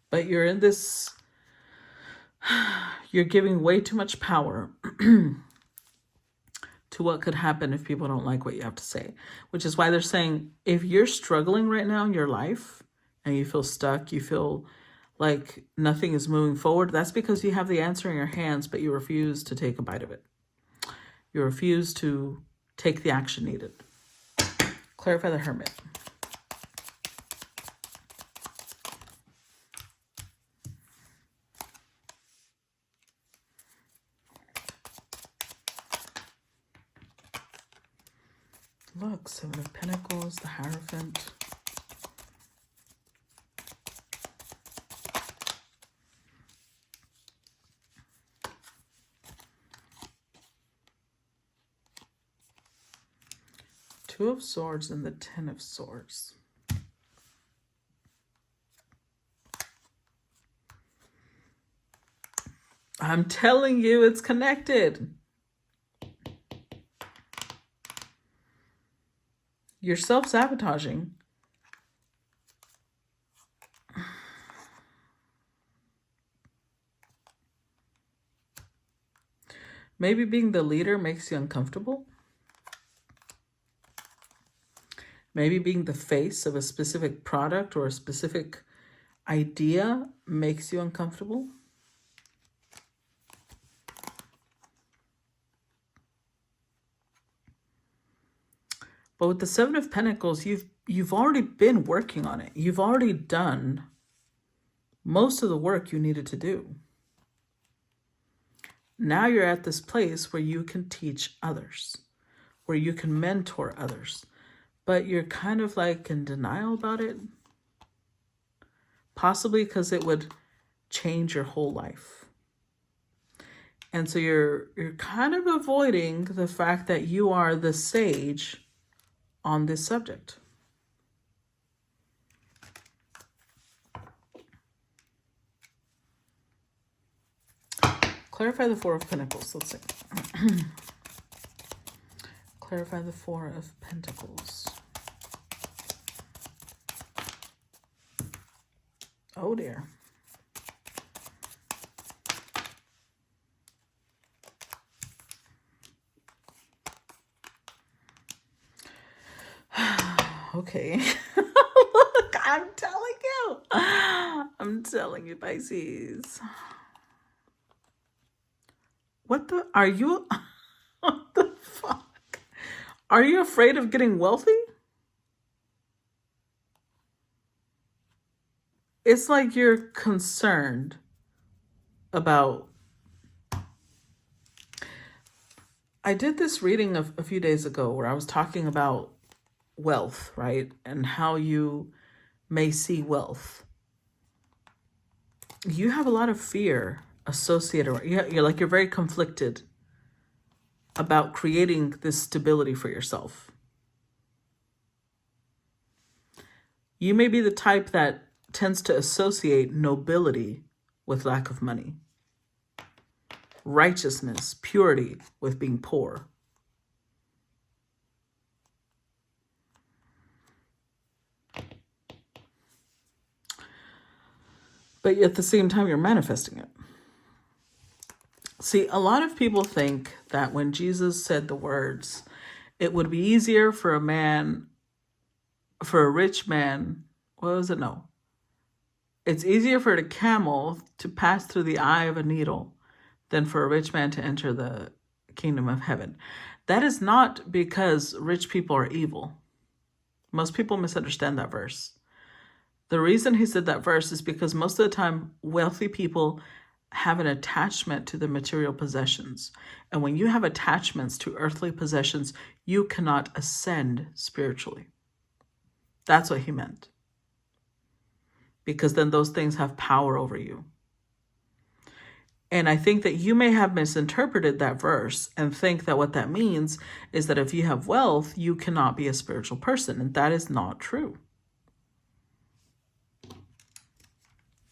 But you're in this You're giving way too much power to what could happen if people don't like what you have to say, which is why they're saying if you're struggling right now in your life and you feel stuck, you feel like nothing is moving forward, that's because you have the answer in your hands, but you refuse to take a bite of it. You refuse to take the action needed. Clarify the Hermit. Look, Seven of Pentacles, the Hierophant. Two of Swords and the Ten of Swords. I'm telling you, it's connected. You're self-sabotaging. Maybe being the leader makes you uncomfortable. Maybe being the face of a specific product or a specific idea makes you uncomfortable. But with the Seven of Pentacles, you've already been working on it. You've already done most of the work you needed to do. Now you're at this place where you can teach others, where you can mentor others, but you're kind of like in denial about it. Possibly because it would change your whole life. And so you're kind of avoiding the fact that you are the sage on this subject. Clarify the Four of Pentacles. Let's see. Clarify the Four of Pentacles. Oh dear. Okay. Look, I'm telling you. I'm telling you, Pisces. What the? Are you? What the fuck? Are you afraid of getting wealthy? It's like you're concerned about... I did this reading a few days ago where I was talking about wealth, right? And how you may see wealth. You have a lot of fear associated. You're very conflicted about creating this stability for yourself. You may be the type that tends to associate nobility with lack of money, righteousness, purity with being poor. But at the same time, you're manifesting it. See, a lot of people think that when Jesus said the words, it would be easier for a rich man, what was it? No. It's easier for a camel to pass through the eye of a needle than for a rich man to enter the kingdom of heaven. That is not because rich people are evil. Most people misunderstand that verse. The reason he said that verse is because most of the time, wealthy people have an attachment to the material possessions. And when you have attachments to earthly possessions, you cannot ascend spiritually. That's what he meant. Because then those things have power over you. And I think that you may have misinterpreted that verse and think that what that means is that if you have wealth, you cannot be a spiritual person. And that is not true.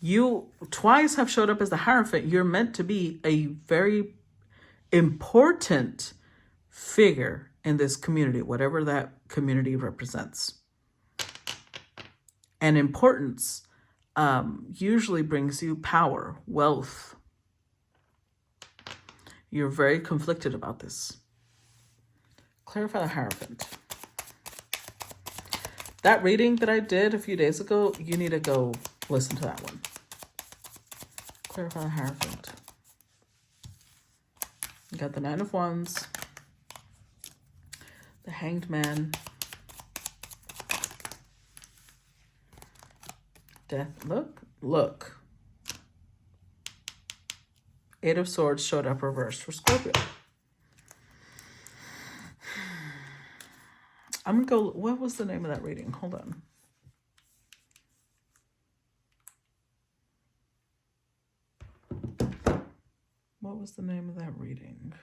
You twice have showed up as the Hierophant. You're meant to be a very important figure in this community, whatever that community represents. And importance usually brings you power, wealth, You're very conflicted about this. Clarify the Hierophant. That reading that I did a few days ago, you need to go listen to that one. Clarify the Hierophant. You got the Nine of Wands, the Hanged Man, Death. Look. Eight of Swords showed up reversed for Scorpio. I'm going to go, what was the name of that reading? Hold on. What was the name of that reading?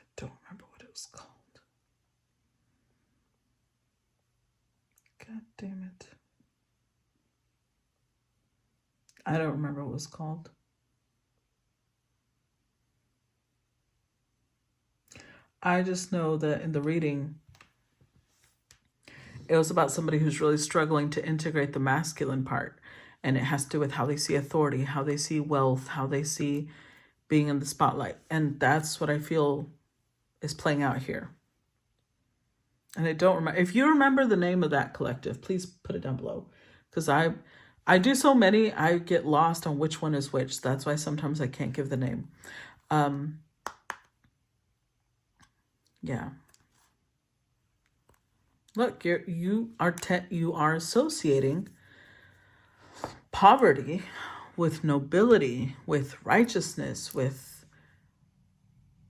I don't remember what it was called. God damn it. I don't remember what it was called. I just know that in the reading, it was about somebody who's really struggling to integrate the masculine part. And it has to do with how they see authority, how they see wealth, how they see being in the spotlight. And that's what I feel is playing out here. And I don't remember. If you remember the name of that collective, please put it down below. Because I do so many, I get lost on which one is which. That's why sometimes I can't give the name. Yeah. Look, you are associating poverty with nobility, with righteousness, with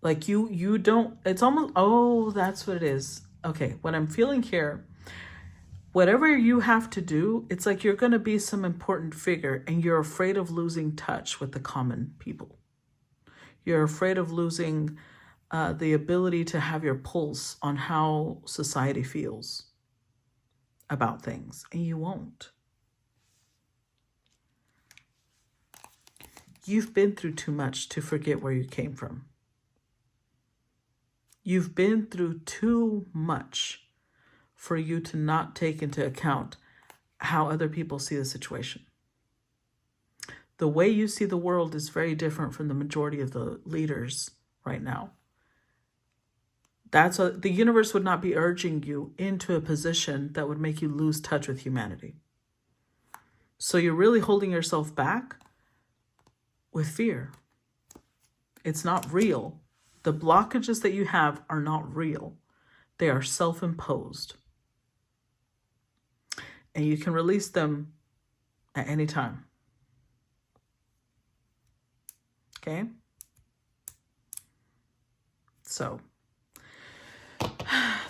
like you don't, it's almost, oh, that's what it is. Okay, what I'm feeling here, whatever you have to do, it's like you're going to be some important figure and you're afraid of losing touch with the common people. You're afraid of losing the ability to have your pulse on how society feels about things, and you won't. You've been through too much to forget where you came from. You've been through too much for you to not take into account how other people see the situation. The way you see the world is very different from the majority of the leaders right now. The universe would not be urging you into a position that would make you lose touch with humanity. So you're really holding yourself back with fear. It's not real. The blockages that you have are not real. They are self-imposed. And you can release them at any time. Okay? So,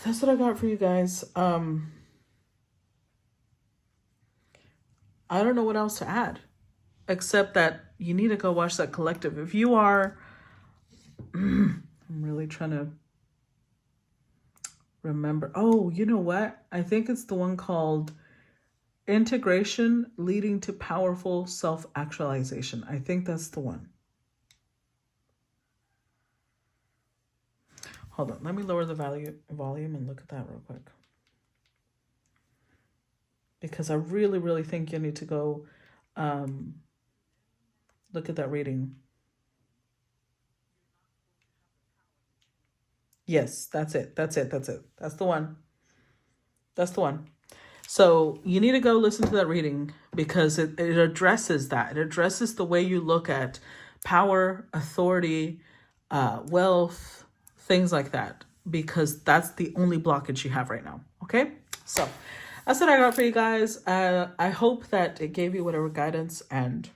that's what I got for you guys. I don't know what else to add, except that you need to go watch that collective. If you are, I'm really trying to remember. Oh, you know what? I think it's the one called Integration Leading to Powerful Self-Actualization. I think that's the one. Hold on. Let me lower the volume and look at that real quick. Because I really, really think you need to go look at that reading. Yes, that's it. That's it. That's it. That's the one. That's the one. So you need to go listen to that reading because it addresses that. It addresses the way you look at power, authority, wealth, things like that, because that's the only blockage you have right now. Okay? So that's what I got for you guys. I hope that it gave you whatever guidance and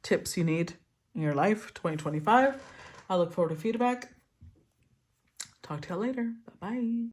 tips you need in your life, 2025. I look forward to feedback. Talk to you later. Bye-bye.